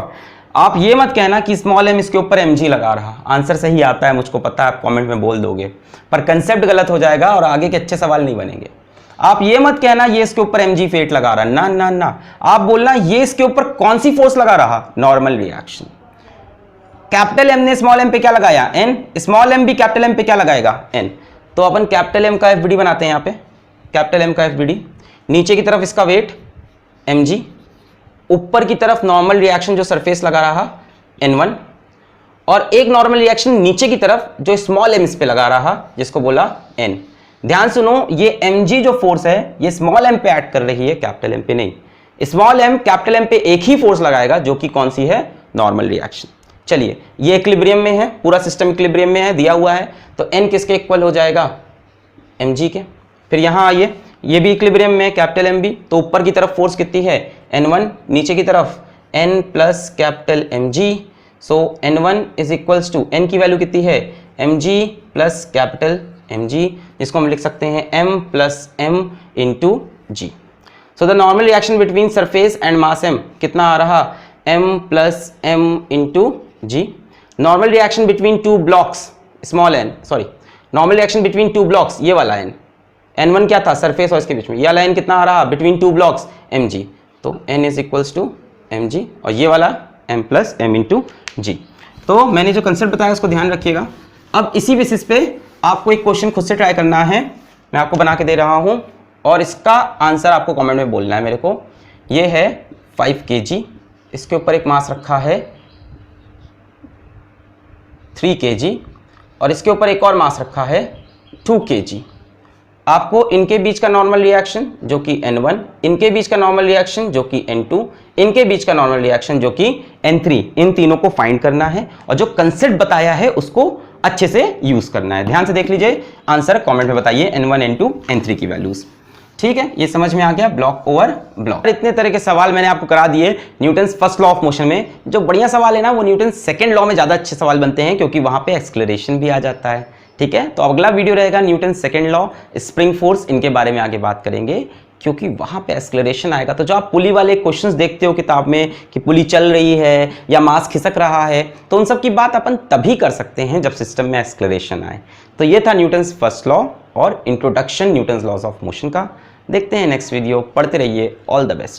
आप ये मत कहना कि स्मॉल m इसके ऊपर mg लगा रहा। आंसर सही आता है, मुझको पता है, आप कमेंट में बोल दोगे, पर कंसेप्ट गलत हो जाएगा और आगे के अच्छे सवाल नहीं बनेंगे। आप ये मत कहना ये इसके ऊपर mg फेट लगा रहा, ना ना ना, आप बोलना ये इसके ऊपर कौन सी फोर्स लगा रहा? Normal reaction. कैपिटल M ने स्मॉल m पे क्या लगाया? n। स्मॉल m भी कैपिटल M पे क्या लगाएगा? n। तो अपन कैपिटल M का FBD बनाते हैं। यहाँ पे कैपिटल M का FBD, नीचे की तरफ इसका वेट mg, ऊपर की तरफ नॉर्मल रिएक्शन जो सरफेस लगा रहा N1, और एक नॉर्मल रिएक्शन नीचे की तरफ जो स्मॉल m इस पे लगा रहा, जिसको बोला N। ध्यान सुनो, ये mg जो फोर्स है ये स्मॉल m पे एक्ट कर रही है, कैपिटल M पे नहीं। स्मॉल m कैपिटल M पे एक ही फोर्स लगाएगा, जो कि कौन सी है? Normal reaction. चलिए, ये इक्विलिब्रियम में है, पूरा सिस्टम इक्विलिब्रियम में है, दिया हुआ है, तो n किसके इक्वल हो जाएगा? mg के। फिर यहां आइए, ये भी इक्विलिब्रियम में कैपिटल M भी, तो ऊपर की तरफ फोर्स कितनी है? N1, नीचे की तरफ N plus capital mg। So N1 is equals to, N की वैल्यू कितनी है? mg प्लस कैपिटल mg, जिसको हम लिख सकते हैं m plus m into g। So the normal reaction between surface and mass m कितना आ रहा? m plus m into g। Normal reaction between two blocks, small n, sorry, normal reaction between two blocks, ये वाला n, N1 क्या था? Surface और इसके बीच में, ये वाला n कितना आ रहा? Between two blocks mg। तो n is equals to mg, और ये वाला m plus m into g। तो मैंने जो कंसेप्ट बताया उसको ध्यान रखिएगा। अब इसी बेसिस पे आपको एक क्वेश्चन खुद से ट्राई करना है, मैं आपको बना के दे रहा हूं, और इसका आंसर आपको कमेंट में बोलना है मेरे को। ये है 5 kg, इसके ऊपर एक मास रखा है 3 kg, और इसके ऊपर एक और मास रखा है 2 kg। आपको इनके बीच का नॉर्मल रिएक्शन जो कि N1, इनके बीच का नॉर्मल रिएक्शन जो कि N2, इनके बीच का नॉर्मल रिएक्शन जो कि N3, इन तीनों को फाइंड करना है, और जो कंसेप्ट बताया है उसको अच्छे से यूज करना है। ध्यान से देख लीजिए, आंसर कमेंट में बताइए N1, N2, N3 की वैल्यूज। ठीक है, ये समझ में आ गया, ब्लॉक ओवर ब्लॉक। इतने तरह के सवाल मैंने आपको करा दिए Newton's first law of motion में। जो बढ़िया सवाल है ना, वो न्यूटन सेकंड लॉ में ज्यादा अच्छे सवाल बनते हैं, क्योंकि वहां पे एक्सलेरेशन भी आ जाता है। ठीक है, तो अगला वीडियो रहेगा Newton second law, spring force, इनके बारे में आगे बात करेंगे, क्योंकि वहां पे एक्सलेरेशन आएगा। तो जो आप पुली वाले क्वेश्चंस देखते हो किताब में कि पुली चल रही है या मास खिसक रहा है, तो उन सब की बात अपन तभी कर सकते हैं जब सिस्टम में एक्सलेरेशन आए। तो ये था न्यूटन्स फर्स्ट लॉ और introduction Newton's laws of motion का। देखते हैं नेक्स्ट वीडियो, पढ़ते रहिए, ऑल द बेस्ट।